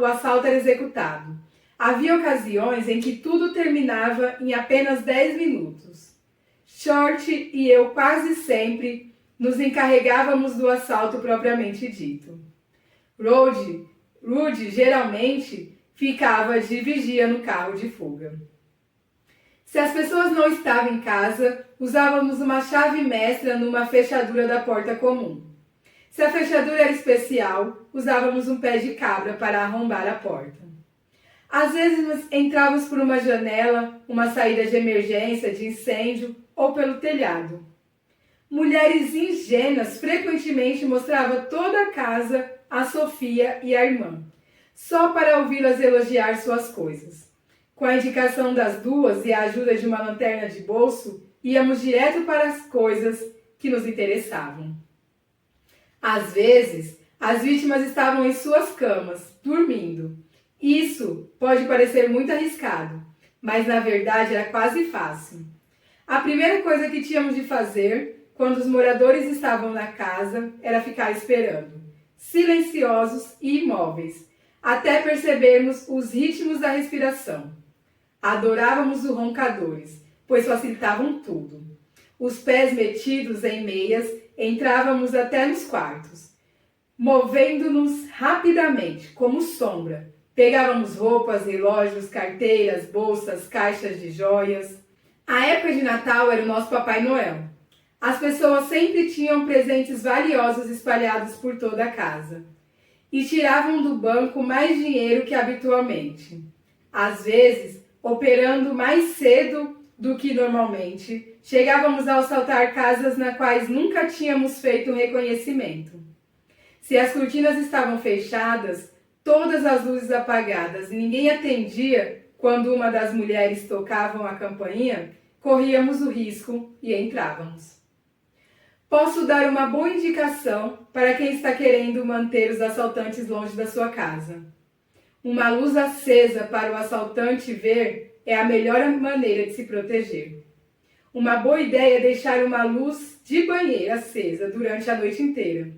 assalto era executado. Havia ocasiões em que tudo terminava em apenas 10 minutos. Short e eu quase sempre nos encarregávamos do assalto propriamente dito. Rudy geralmente ficava de vigia no carro de fuga. Se as pessoas não estavam em casa, usávamos uma chave mestra numa fechadura da porta comum. Se a fechadura era especial, usávamos um pé de cabra para arrombar a porta. Às vezes entrávamos por uma janela, uma saída de emergência, de incêndio ou pelo telhado. Mulheres ingênuas frequentemente mostravam toda a casa a Sofia e a irmã, só para ouvi-las elogiar suas coisas. Com a indicação das duas e a ajuda de uma lanterna de bolso, íamos direto para as coisas que nos interessavam. Às vezes, as vítimas estavam em suas camas, dormindo. Isso pode parecer muito arriscado, mas na verdade era quase fácil. A primeira coisa que tínhamos de fazer, quando os moradores estavam na casa, era ficar esperando, silenciosos e imóveis, até percebermos os ritmos da respiração. Adorávamos os roncadores, pois facilitavam tudo. Os pés metidos em meias, entrávamos até nos quartos, movendo-nos rapidamente, como sombra. Pegávamos roupas, relógios, carteiras, bolsas, caixas de joias. A época de Natal era o nosso Papai Noel. As pessoas sempre tinham presentes valiosos espalhados por toda a casa. E tiravam do banco mais dinheiro que habitualmente. Às vezes, operando mais cedo do que normalmente, chegávamos a assaltar casas nas quais nunca tínhamos feito um reconhecimento. Se as cortinas estavam fechadas, todas as luzes apagadas e ninguém atendia quando uma das mulheres tocavam a campainha, corríamos o risco e entrávamos. Posso dar uma boa indicação para quem está querendo manter os assaltantes longe da sua casa. Uma luz acesa para o assaltante ver é a melhor maneira de se proteger. Uma boa ideia é deixar uma luz de banheiro acesa durante a noite inteira.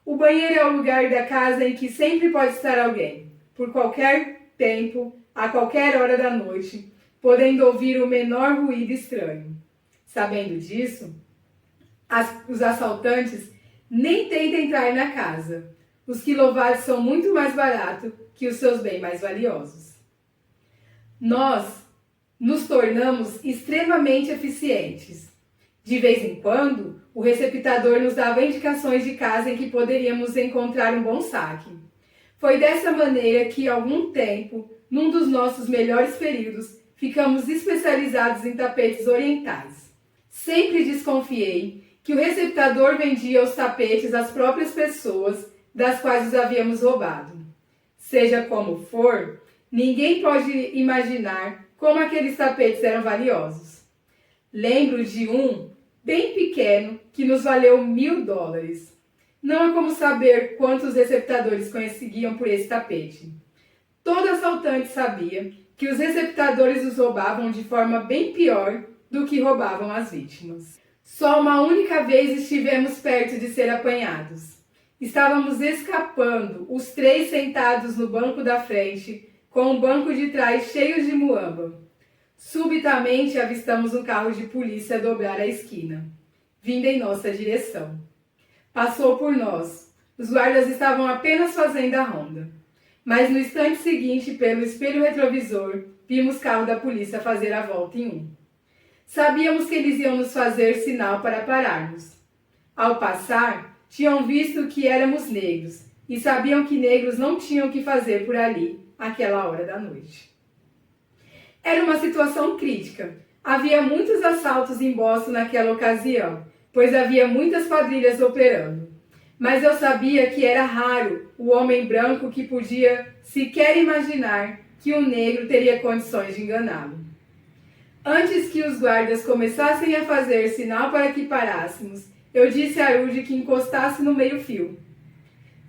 O banheiro é o lugar da casa em que sempre pode estar alguém, por qualquer tempo, a qualquer hora da noite, podendo ouvir o menor ruído estranho. Sabendo disso, os assaltantes nem tentam entrar na casa. Os quilowatts são muito mais baratos que os seus bens mais valiosos. Nós nos tornamos extremamente eficientes. De vez em quando, o receptador nos dava indicações de casa em que poderíamos encontrar um bom saque. Foi dessa maneira que, há algum tempo, num dos nossos melhores períodos, ficamos especializados em tapetes orientais. Sempre desconfiei que o receptador vendia os tapetes às próprias pessoas das quais os havíamos roubado. Seja como for, ninguém pode imaginar como aqueles tapetes eram valiosos. Lembro de um bem pequeno que nos valeu $1.000. Não há como saber quantos receptadores conseguiam por esse tapete. Todo assaltante sabia que os receptadores os roubavam de forma bem pior do que roubavam as vítimas. Só uma única vez estivemos perto de ser apanhados. Estávamos escapando, os três sentados no banco da frente, com o banco de trás cheio de muamba. Subitamente avistamos um carro de polícia dobrar a esquina, vindo em nossa direção. Passou por nós. Os guardas estavam apenas fazendo a ronda. Mas no instante seguinte, pelo espelho retrovisor, vimos o carro da polícia fazer a volta em um. Sabíamos que eles iam nos fazer sinal para pararmos. Ao passar, tinham visto que éramos negros e sabiam que negros não tinham o que fazer por ali, àquela hora da noite. Era uma situação crítica. Havia muitos assaltos em Boston naquela ocasião, pois havia muitas quadrilhas operando. Mas eu sabia que era raro o homem branco que podia sequer imaginar que um negro teria condições de enganá-lo. Antes que os guardas começassem a fazer sinal para que parássemos, eu disse a Rudy que encostasse no meio-fio.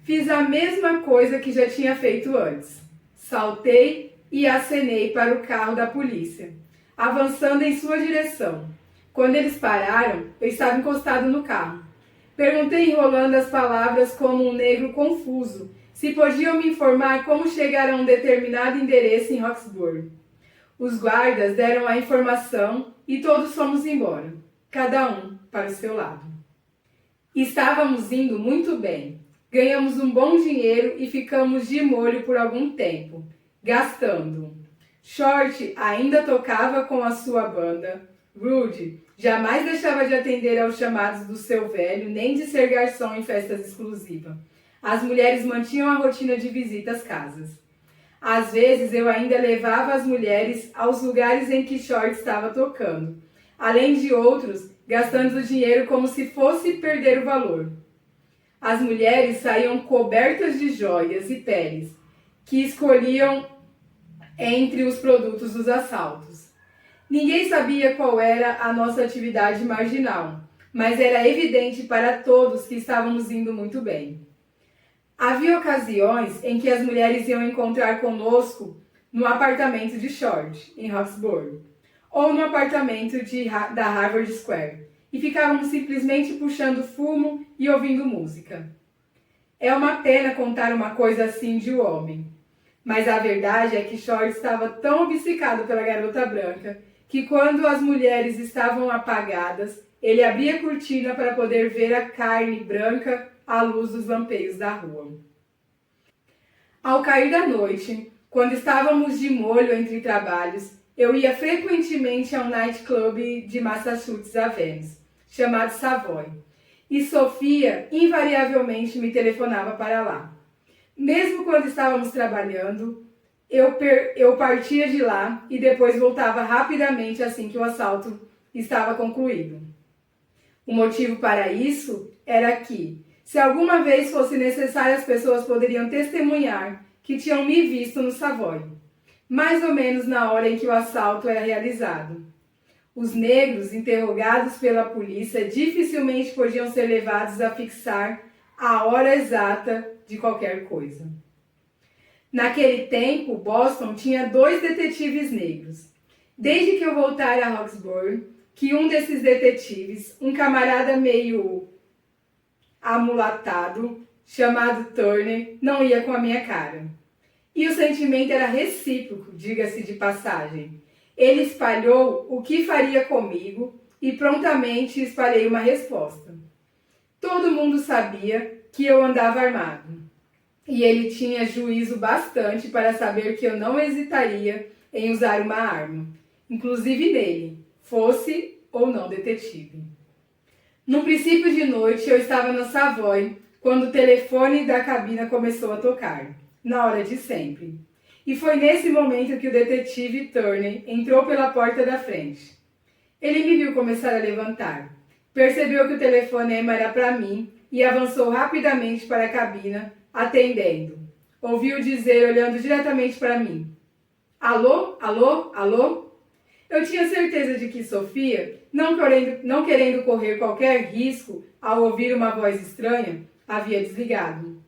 Fiz a mesma coisa que já tinha feito antes. Saltei e acenei para o carro da polícia, avançando em sua direção. Quando eles pararam, eu estava encostado no carro. Perguntei enrolando as palavras como um negro confuso, se podiam me informar como chegar a um determinado endereço em Roxbury. Os guardas deram a informação e todos fomos embora, cada um para o seu lado. Estávamos indo muito bem. Ganhamos um bom dinheiro e ficamos de molho por algum tempo, gastando. Short ainda tocava com a sua banda. Rudy jamais deixava de atender aos chamados do seu velho, nem de ser garçom em festas exclusivas. As mulheres mantinham a rotina de visita às casas. Às vezes eu ainda levava as mulheres aos lugares em que Short estava tocando, além de outros, gastando o dinheiro como se fosse perder o valor. As mulheres saíam cobertas de joias e peles, que escolhiam entre os produtos dos assaltos. Ninguém sabia qual era a nossa atividade marginal, mas era evidente para todos que estávamos indo muito bem. Havia ocasiões em que as mulheres iam encontrar conosco no apartamento de Short, em Roxbury, ou no apartamento da Harvard Square, e ficávamos simplesmente puxando fumo e ouvindo música. É uma pena contar uma coisa assim de um homem, mas a verdade é que Short estava tão obcecado pela garota branca que quando as mulheres estavam apagadas, ele abria a cortina para poder ver a carne branca à luz dos lampeios da rua. Ao cair da noite, quando estávamos de molho entre trabalhos, eu ia frequentemente a um nightclub de Massachusetts Avenue, chamado Savoy, e Sofia invariavelmente me telefonava para lá. Mesmo quando estávamos trabalhando, eu partia de lá e depois voltava rapidamente assim que o assalto estava concluído. O motivo para isso era que, se alguma vez fosse necessário, as pessoas poderiam testemunhar que tinham me visto no Savoy, mais ou menos na hora em que o assalto era realizado. Os negros, interrogados pela polícia, dificilmente podiam ser levados a fixar a hora exata de qualquer coisa. Naquele tempo, Boston tinha 2 detetives negros. Desde que eu voltara a Roxbury, que um desses detetives, um camarada meio amulatado, chamado Turner, não ia com a minha cara. E o sentimento era recíproco, diga-se de passagem. Ele espalhou o que faria comigo e prontamente espalhei uma resposta. Todo mundo sabia que eu andava armado. E ele tinha juízo bastante para saber que eu não hesitaria em usar uma arma, inclusive nele, fosse ou não detetive. No princípio de noite, eu estava na Savoy quando o telefone da cabina começou a tocar, na hora de sempre. E foi nesse momento que o detetive Turner entrou pela porta da frente. Ele me viu começar a levantar, percebeu que o telefonema era para mim e avançou rapidamente para a cabina, atendendo. Ouviu dizer, olhando diretamente para mim: "Alô? Alô? Alô?" Eu tinha certeza de que Sofia, não querendo correr qualquer risco ao ouvir uma voz estranha, havia desligado.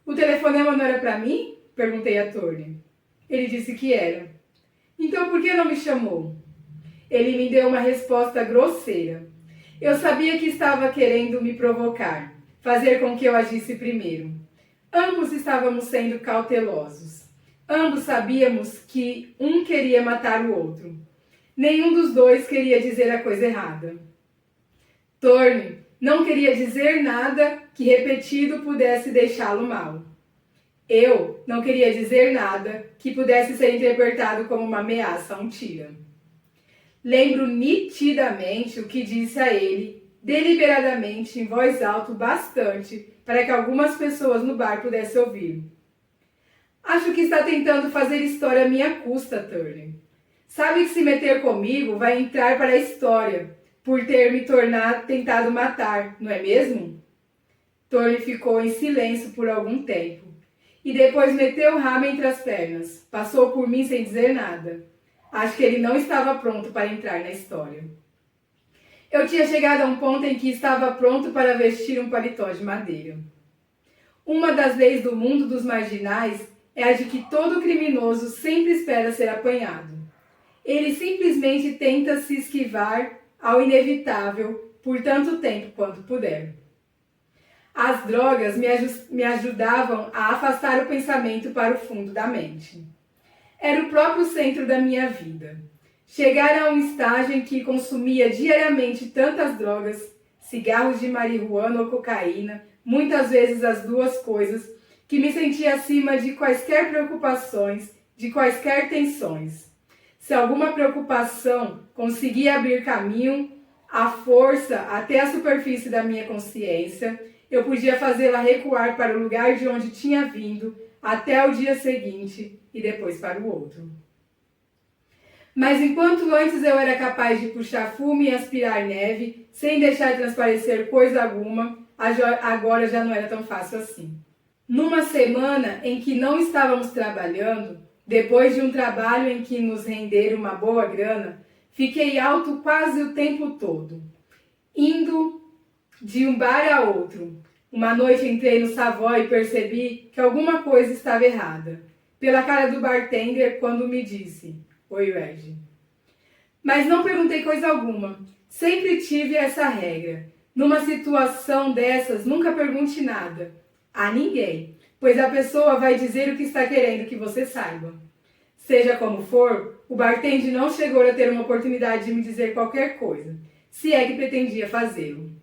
O telefonema não era para mim? Perguntei a Tony. Ele disse que era. Então por que não me chamou? Ele me deu uma resposta grosseira. Eu sabia que estava querendo me provocar, fazer com que eu agisse primeiro. Ambos estávamos sendo cautelosos. Ambos sabíamos que um queria matar o outro. Nenhum dos dois queria dizer a coisa errada. Thorne não queria dizer nada que repetido pudesse deixá-lo mal. Eu não queria dizer nada que pudesse ser interpretado como uma ameaça a um tira. Lembro nitidamente o que disse a ele, deliberadamente, em voz alta bastante, para que algumas pessoas no bar pudessem ouvir. Acho que está tentando fazer história à minha custa, Thorne. Sabe que se meter comigo vai entrar para a história, por ter me tentado matar, não é mesmo? Thorne ficou em silêncio por algum tempo, e depois meteu o rabo entre as pernas, passou por mim sem dizer nada. Acho que ele não estava pronto para entrar na história. Eu tinha chegado a um ponto em que estava pronto para vestir um paletó de madeira. Uma das leis do mundo dos marginais é a de que todo criminoso sempre espera ser apanhado. Ele simplesmente tenta se esquivar ao inevitável por tanto tempo quanto puder. As drogas me ajudavam a afastar o pensamento para o fundo da mente. Era o próprio centro da minha vida. Chegar a um estágio em que consumia diariamente tantas drogas, cigarros de marihuana ou cocaína, muitas vezes as duas coisas, que me sentia acima de quaisquer preocupações, de quaisquer tensões. Se alguma preocupação conseguia abrir caminho, à força até a superfície da minha consciência, eu podia fazê-la recuar para o lugar de onde tinha vindo, até o dia seguinte e depois para o outro. Mas enquanto antes eu era capaz de puxar fumo e aspirar neve, sem deixar transparecer coisa alguma, agora já não era tão fácil assim. Numa semana em que não estávamos trabalhando, depois de um trabalho em que nos renderam uma boa grana, fiquei alto quase o tempo todo, indo de um bar a outro. Uma noite entrei no Savoy e percebi que alguma coisa estava errada, pela cara do bartender quando me disse: "Oi, Reggie." Mas não perguntei coisa alguma. Sempre tive essa regra. Numa situação dessas, nunca pergunte nada a ninguém, pois a pessoa vai dizer o que está querendo que você saiba. Seja como for, o bartender não chegou a ter uma oportunidade de me dizer qualquer coisa, se é que pretendia fazê-lo.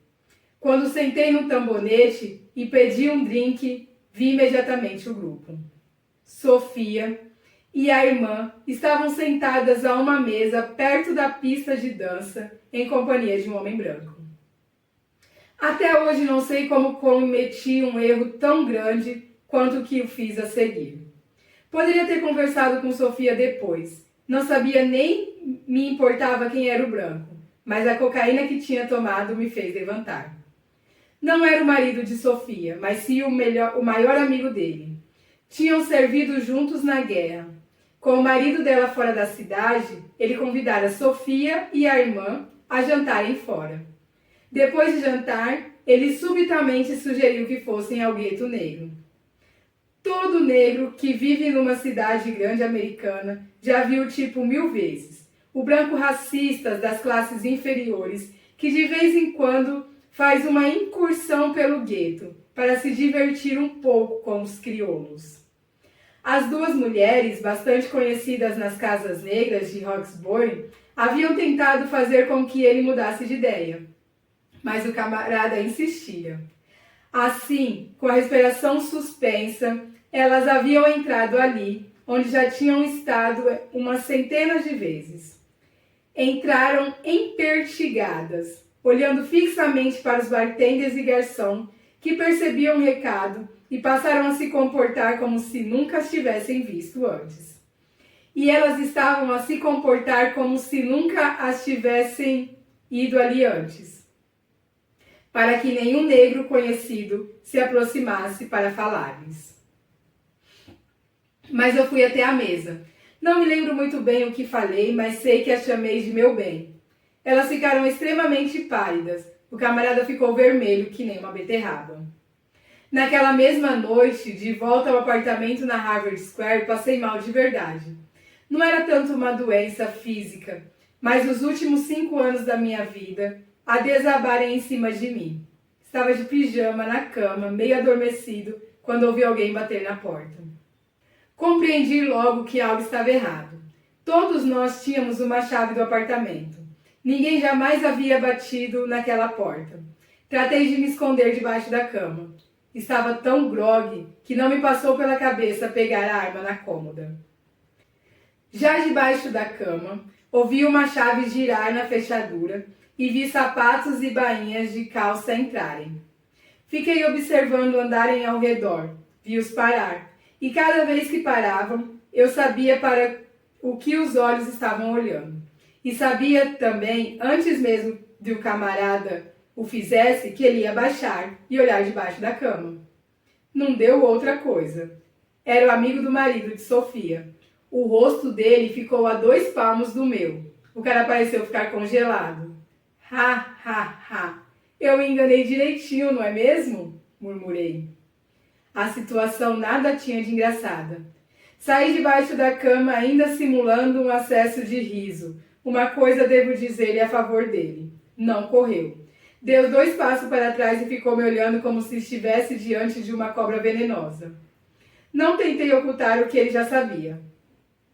Quando sentei no tambonete e pedi um drink, vi imediatamente o grupo. Sofia e a irmã estavam sentadas a uma mesa perto da pista de dança, em companhia de um homem branco. Até hoje não sei como cometi um erro tão grande quanto o que o fiz a seguir. Poderia ter conversado com Sofia depois. Não sabia nem me importava quem era o branco, mas a cocaína que tinha tomado me fez levantar. Não era o marido de Sofia, mas sim o maior amigo dele. Tinham servido juntos na guerra. Com o marido dela fora da cidade, ele convidara Sofia e a irmã a jantarem fora. Depois de jantar, ele subitamente sugeriu que fossem ao gueto negro. Todo negro que vive numa cidade grande americana já viu o tipo 1000 vezes. O branco racista das classes inferiores, que de vez em quando faz uma incursão pelo gueto para se divertir um pouco com os crioulos. As duas mulheres, bastante conhecidas nas casas negras de Roxbury, haviam tentado fazer com que ele mudasse de ideia, mas o camarada insistia. Assim, com a respiração suspensa, elas haviam entrado ali, onde já tinham estado umas centenas de vezes. Entraram empertigadas, olhando fixamente para os bartenders e garçom, que percebiam o recado e passaram a se comportar como se nunca as tivessem visto antes. E elas estavam a se comportar como se nunca as tivessem ido ali antes, para que nenhum negro conhecido se aproximasse para falar-lhes. Mas eu fui até a mesa. Não me lembro muito bem o que falei, mas sei que as chamei de meu bem. Elas ficaram extremamente pálidas. O camarada ficou vermelho que nem uma beterraba. Naquela mesma noite, de volta ao apartamento na Harvard Square, passei mal de verdade. Não era tanto uma doença física, mas os últimos 5 anos da minha vida a desabarem em cima de mim. Estava de pijama na cama, meio adormecido, quando ouvi alguém bater na porta. Compreendi logo que algo estava errado. Todos nós tínhamos uma chave do apartamento. Ninguém jamais havia batido naquela porta. Tratei de me esconder debaixo da cama. Estava tão grogue que não me passou pela cabeça pegar a arma na cômoda. Já debaixo da cama, ouvi uma chave girar na fechadura e vi sapatos e bainhas de calça entrarem. Fiquei observando andarem ao redor, vi-os parar, e cada vez que paravam, eu sabia para o que os olhos estavam olhando. E sabia também, antes mesmo de o camarada o fizesse, que ele ia baixar e olhar debaixo da cama. Não deu outra coisa. Era o amigo do marido de Sofia. O rosto dele ficou a 2 palmos do meu. O cara pareceu ficar congelado. Ha, ha, ha. Eu me enganei direitinho, não é mesmo? Murmurei. A situação nada tinha de engraçada. Saí debaixo da cama ainda simulando um acesso de riso. Uma coisa devo dizer-lhe a favor dele. Não correu. Deu 2 passos para trás e ficou me olhando como se estivesse diante de uma cobra venenosa. Não tentei ocultar o que ele já sabia.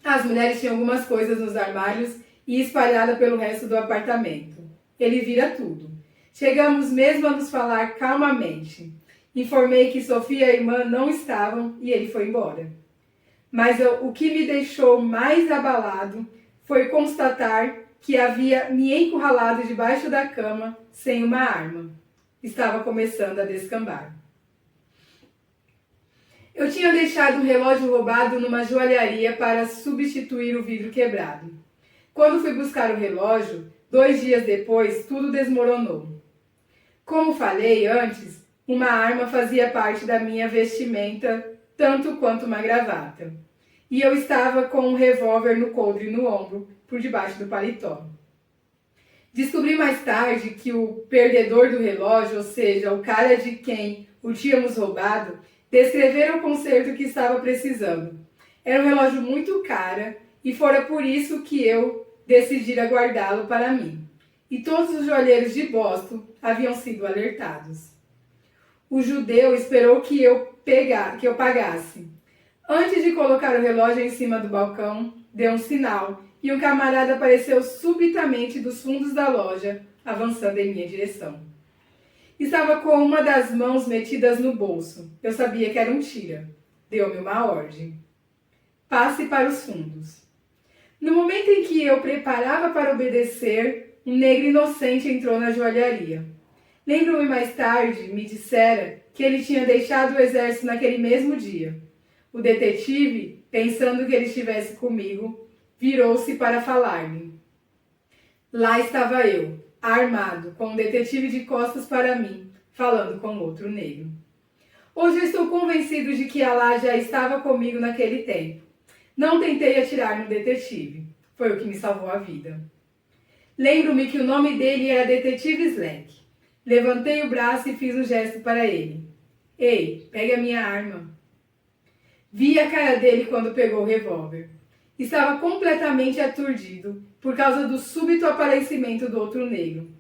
As mulheres tinham algumas coisas nos armários e espalhada pelo resto do apartamento. Ele vira tudo. Chegamos mesmo a nos falar calmamente. Informei que Sofia e a irmã não estavam e ele foi embora. Mas o que me deixou mais abalado foi constatar que havia me encurralado debaixo da cama sem uma arma. Estava começando a descambar. Eu tinha deixado um relógio roubado numa joalharia para substituir o vidro quebrado. Quando fui buscar o relógio, 2 dias depois, tudo desmoronou. Como falei antes, uma arma fazia parte da minha vestimenta, tanto quanto uma gravata. E eu estava com um revólver no coldre no ombro, por debaixo do paletó. Descobri mais tarde que o perdedor do relógio, ou seja, o cara de quem o tínhamos roubado, descrevera o conserto que estava precisando. Era um relógio muito caro e fora por isso que eu decidira guardá-lo para mim. E todos os joalheiros de Boston haviam sido alertados. O judeu esperou que eu pagasse. Antes de colocar o relógio em cima do balcão, deu um sinal e um camarada apareceu subitamente dos fundos da loja, avançando em minha direção. Estava com uma das mãos metidas no bolso. Eu sabia que era um tira. Deu-me uma ordem. Passe para os fundos. No momento em que eu preparava para obedecer, um negro inocente entrou na joalharia. Lembro-me mais tarde, me dissera que ele tinha deixado o exército naquele mesmo dia. O detetive, pensando que ele estivesse comigo, virou-se para falar-me. Lá estava eu, armado, com um detetive de costas para mim, falando com outro negro. Hoje eu estou convencido de que Alá já estava comigo naquele tempo. Não tentei atirar no detetive. Foi o que me salvou a vida. Lembro-me que o nome dele era Detetive Slack. Levantei o braço e fiz um gesto para ele. Ei, pegue a minha arma. Vi a cara dele quando pegou o revólver. Estava completamente aturdido por causa do súbito aparecimento do outro negro.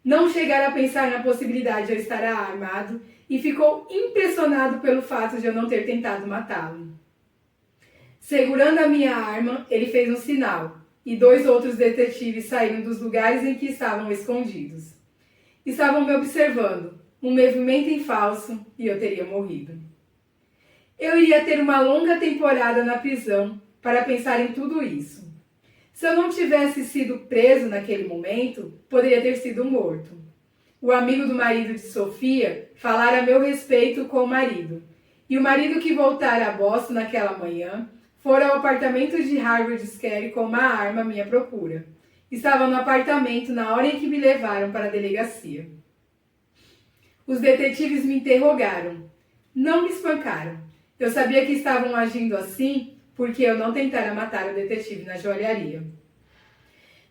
Não chegara a pensar na possibilidade de eu estar armado e ficou impressionado pelo fato de eu não ter tentado matá-lo. Segurando a minha arma, ele fez um sinal e 2 outros detetives saíram dos lugares em que estavam escondidos. Estavam me observando, um movimento em falso e eu teria morrido. Eu iria ter uma longa temporada na prisão para pensar em tudo isso. Se eu não tivesse sido preso naquele momento, poderia ter sido morto. O amigo do marido de Sofia falara a meu respeito com o marido, e o marido que voltara a Boston naquela manhã fora ao apartamento de Harvard Square com uma arma à minha procura. Estava no apartamento na hora em que me levaram para a delegacia. Os detetives me interrogaram. Não me espancaram. Eu sabia que estavam agindo assim porque eu não tentara matar o detetive na joalharia.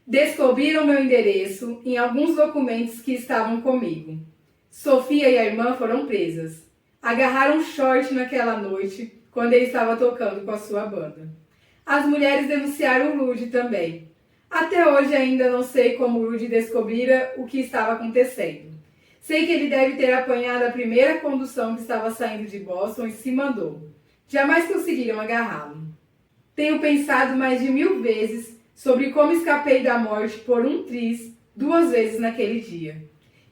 Descobriram meu endereço em alguns documentos que estavam comigo. Sofia e a irmã foram presas. agarraram short naquela noite quando ele estava tocando com a sua banda. As mulheres denunciaram o Rudy também. Até hoje ainda não sei como o Rudy descobrira o que estava acontecendo. Sei que ele deve ter apanhado a primeira condução que estava saindo de Boston e se mandou. Jamais conseguiram agarrá-lo. Tenho pensado mais de 1000 vezes sobre como escapei da morte por um triz 2 vezes naquele dia.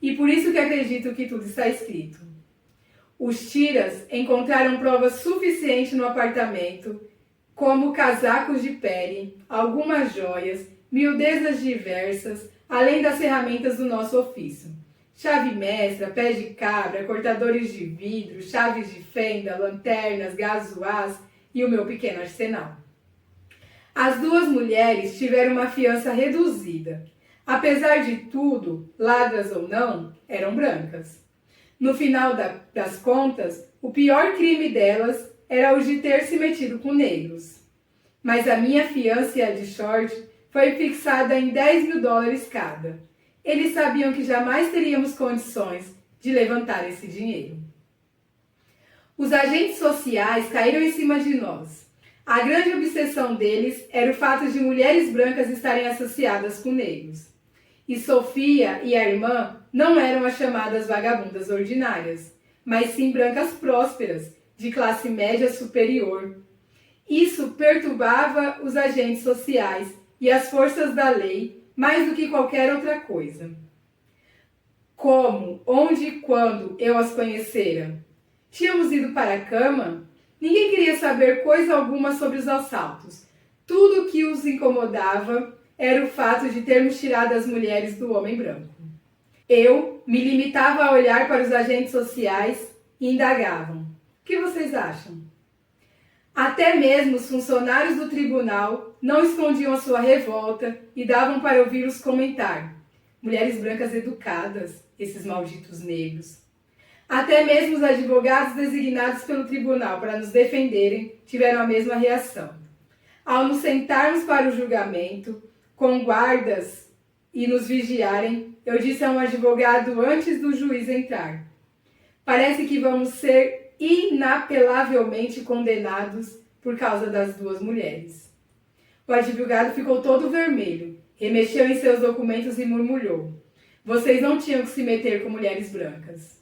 E por isso que acredito que tudo está escrito. Os tiras encontraram provas suficientes no apartamento, como casacos de pele, algumas joias, miudezas diversas, além das ferramentas do nosso ofício. Chave mestra, pés de cabra, cortadores de vidro, chaves de fenda, lanternas, gasoás e o meu pequeno arsenal. As 2 mulheres tiveram uma fiança reduzida. Apesar de tudo, ladras ou não, eram brancas. No final das contas, o pior crime delas era o de ter se metido com negros. Mas a minha fiança e a de Short foi fixada em $10.000 cada. Eles sabiam que jamais teríamos condições de levantar esse dinheiro. Os agentes sociais caíram em cima de nós. A grande obsessão deles era o fato de mulheres brancas estarem associadas com negros. E Sofia e a irmã não eram as chamadas vagabundas ordinárias, mas sim brancas prósperas, de classe média superior. Isso perturbava os agentes sociais e as forças da lei mais do que qualquer outra coisa. Como, onde e quando eu as conhecera? Tínhamos ido para a cama? Ninguém queria saber coisa alguma sobre os assaltos. Tudo o que os incomodava era o fato de termos tirado as mulheres do homem branco. Eu me limitava a olhar para os agentes sociais e indagavam. O que vocês acham? Até mesmo os funcionários do tribunal não escondiam a sua revolta e davam para ouvir-os comentar. Mulheres brancas educadas, esses malditos negros. Até mesmo os advogados designados pelo tribunal para nos defenderem tiveram a mesma reação. Ao nos sentarmos para o julgamento, com guardas e nos vigiarem, eu disse a um advogado antes do juiz entrar: parece que vamos ser inapelavelmente condenados por causa das 2 mulheres. O advogado ficou todo vermelho, remexeu em seus documentos e murmurou: vocês não tinham que se meter com mulheres brancas.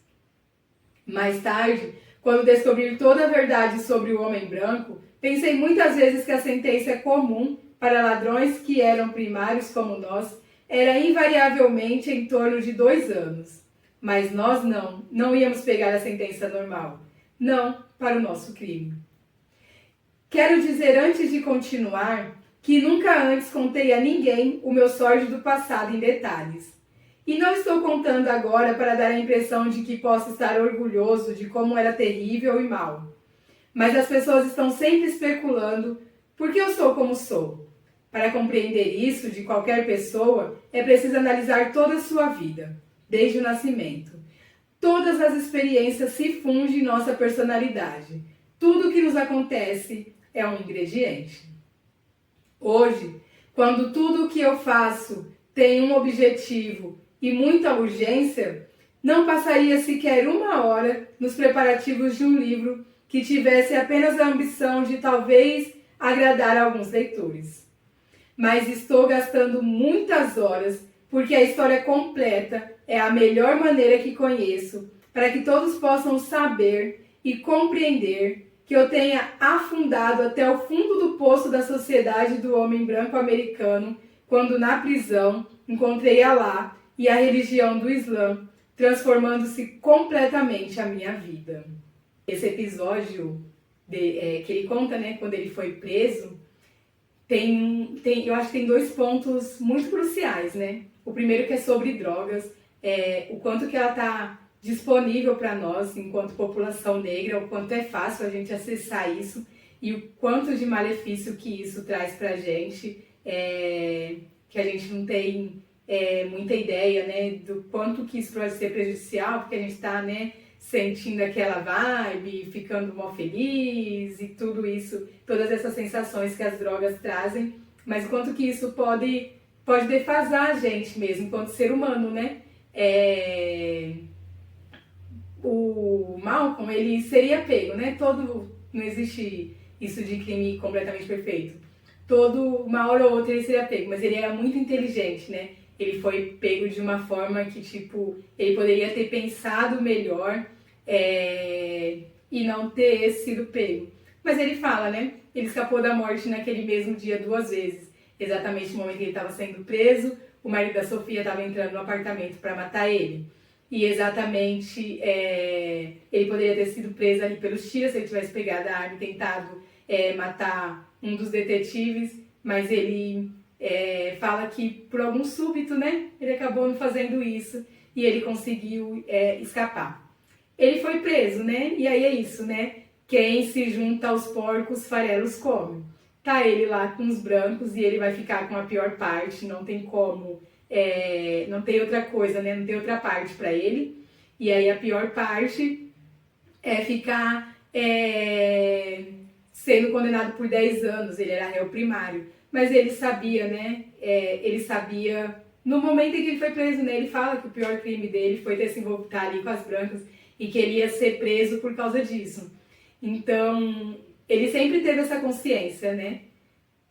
Mais tarde, quando descobri toda a verdade sobre o homem branco, pensei muitas vezes que a sentença comum para ladrões que eram primários como nós era invariavelmente em torno de 2 anos. Mas nós não íamos pegar a sentença normal. Não para o nosso crime. Quero dizer antes de continuar que nunca antes contei a ninguém o meu sórdido passado em detalhes. E não estou contando agora para dar a impressão de que posso estar orgulhoso de como era terrível e mau. Mas as pessoas estão sempre especulando por que eu sou como sou. Para compreender isso de qualquer pessoa, é preciso analisar toda a sua vida, desde o nascimento. Todas as experiências se fundem em nossa personalidade. Tudo o que nos acontece é um ingrediente. Hoje, quando tudo o que eu faço tem um objetivo e muita urgência, não passaria sequer 1 hora nos preparativos de um livro que tivesse apenas a ambição de talvez agradar a alguns leitores. Mas estou gastando muitas horas porque a história completa é a melhor maneira que conheço para que todos possam saber e compreender que eu tenha afundado até o fundo do poço da sociedade do homem branco americano quando na prisão encontrei Alá e a religião do Islã, transformando-se completamente a minha vida. Esse episódio que ele conta, né, quando ele foi preso, eu acho que tem 2 pontos muito cruciais, né? O primeiro que é sobre drogas, o quanto que ela está disponível para nós, enquanto população negra, o quanto é fácil a gente acessar isso e o quanto de malefício que isso traz para a gente, que a gente não tem muita ideia, né, do quanto que isso pode ser prejudicial, porque a gente está, né, sentindo aquela vibe, ficando mal feliz e tudo isso, todas essas sensações que as drogas trazem, mas o quanto que isso pode defasar a gente mesmo, enquanto ser humano, né? o Malcolm, ele seria pego, né? Não existe isso de crime completamente perfeito. Uma hora ou outra ele seria pego, mas ele era muito inteligente, né? Ele foi pego de uma forma que, tipo, ele poderia ter pensado melhor e não ter sido pego. Mas ele fala, né? Ele escapou da morte naquele mesmo dia 2 vezes. Exatamente no momento que ele estava sendo preso, o marido da Sofia estava entrando no apartamento para matar ele. E exatamente ele poderia ter sido preso ali pelos tiros se ele tivesse pegado a arma e tentado matar um dos detetives, mas ele fala que por algum súbito, né, ele acabou não fazendo isso e ele conseguiu escapar. Ele foi preso, né, e aí é isso, né, quem se junta aos porcos, farelos come. Tá ele lá com os brancos e ele vai ficar com a pior parte, não tem como, não tem outra coisa, né, não tem outra parte para ele. E aí a pior parte é ficar sendo condenado por 10 anos, ele era réu primário. Mas ele sabia, né? Ele sabia, no momento em que ele foi preso, né? Ele fala que o pior crime dele foi ter se envolvido ali com as brancas e que ele ia ser preso por causa disso. Então, ele sempre teve essa consciência, né?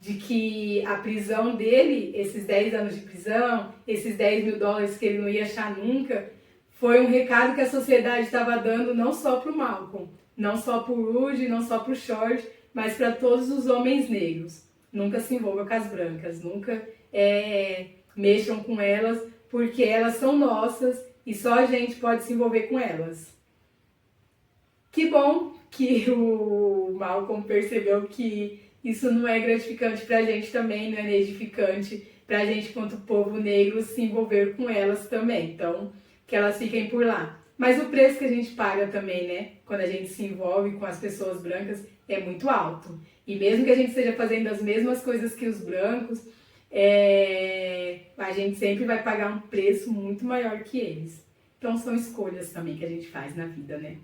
De que a prisão dele, esses 10 anos de prisão, esses 10 mil dólares que ele não ia achar nunca, foi um recado que a sociedade estava dando não só para o Malcolm, não só para o Rudy, não só para o Short, mas para todos os homens negros. Nunca se envolvam com as brancas, nunca mexam com elas, porque elas são nossas e só a gente pode se envolver com elas. Que bom que o Malcolm percebeu que isso não é gratificante para a gente também, não é edificante para a gente, quanto povo negro, se envolver com elas também. Então, que elas fiquem por lá. Mas o preço que a gente paga também, né, quando a gente se envolve com as pessoas brancas, é muito alto. E mesmo que a gente esteja fazendo as mesmas coisas que os brancos, a gente sempre vai pagar um preço muito maior que eles. Então são escolhas também que a gente faz na vida, né?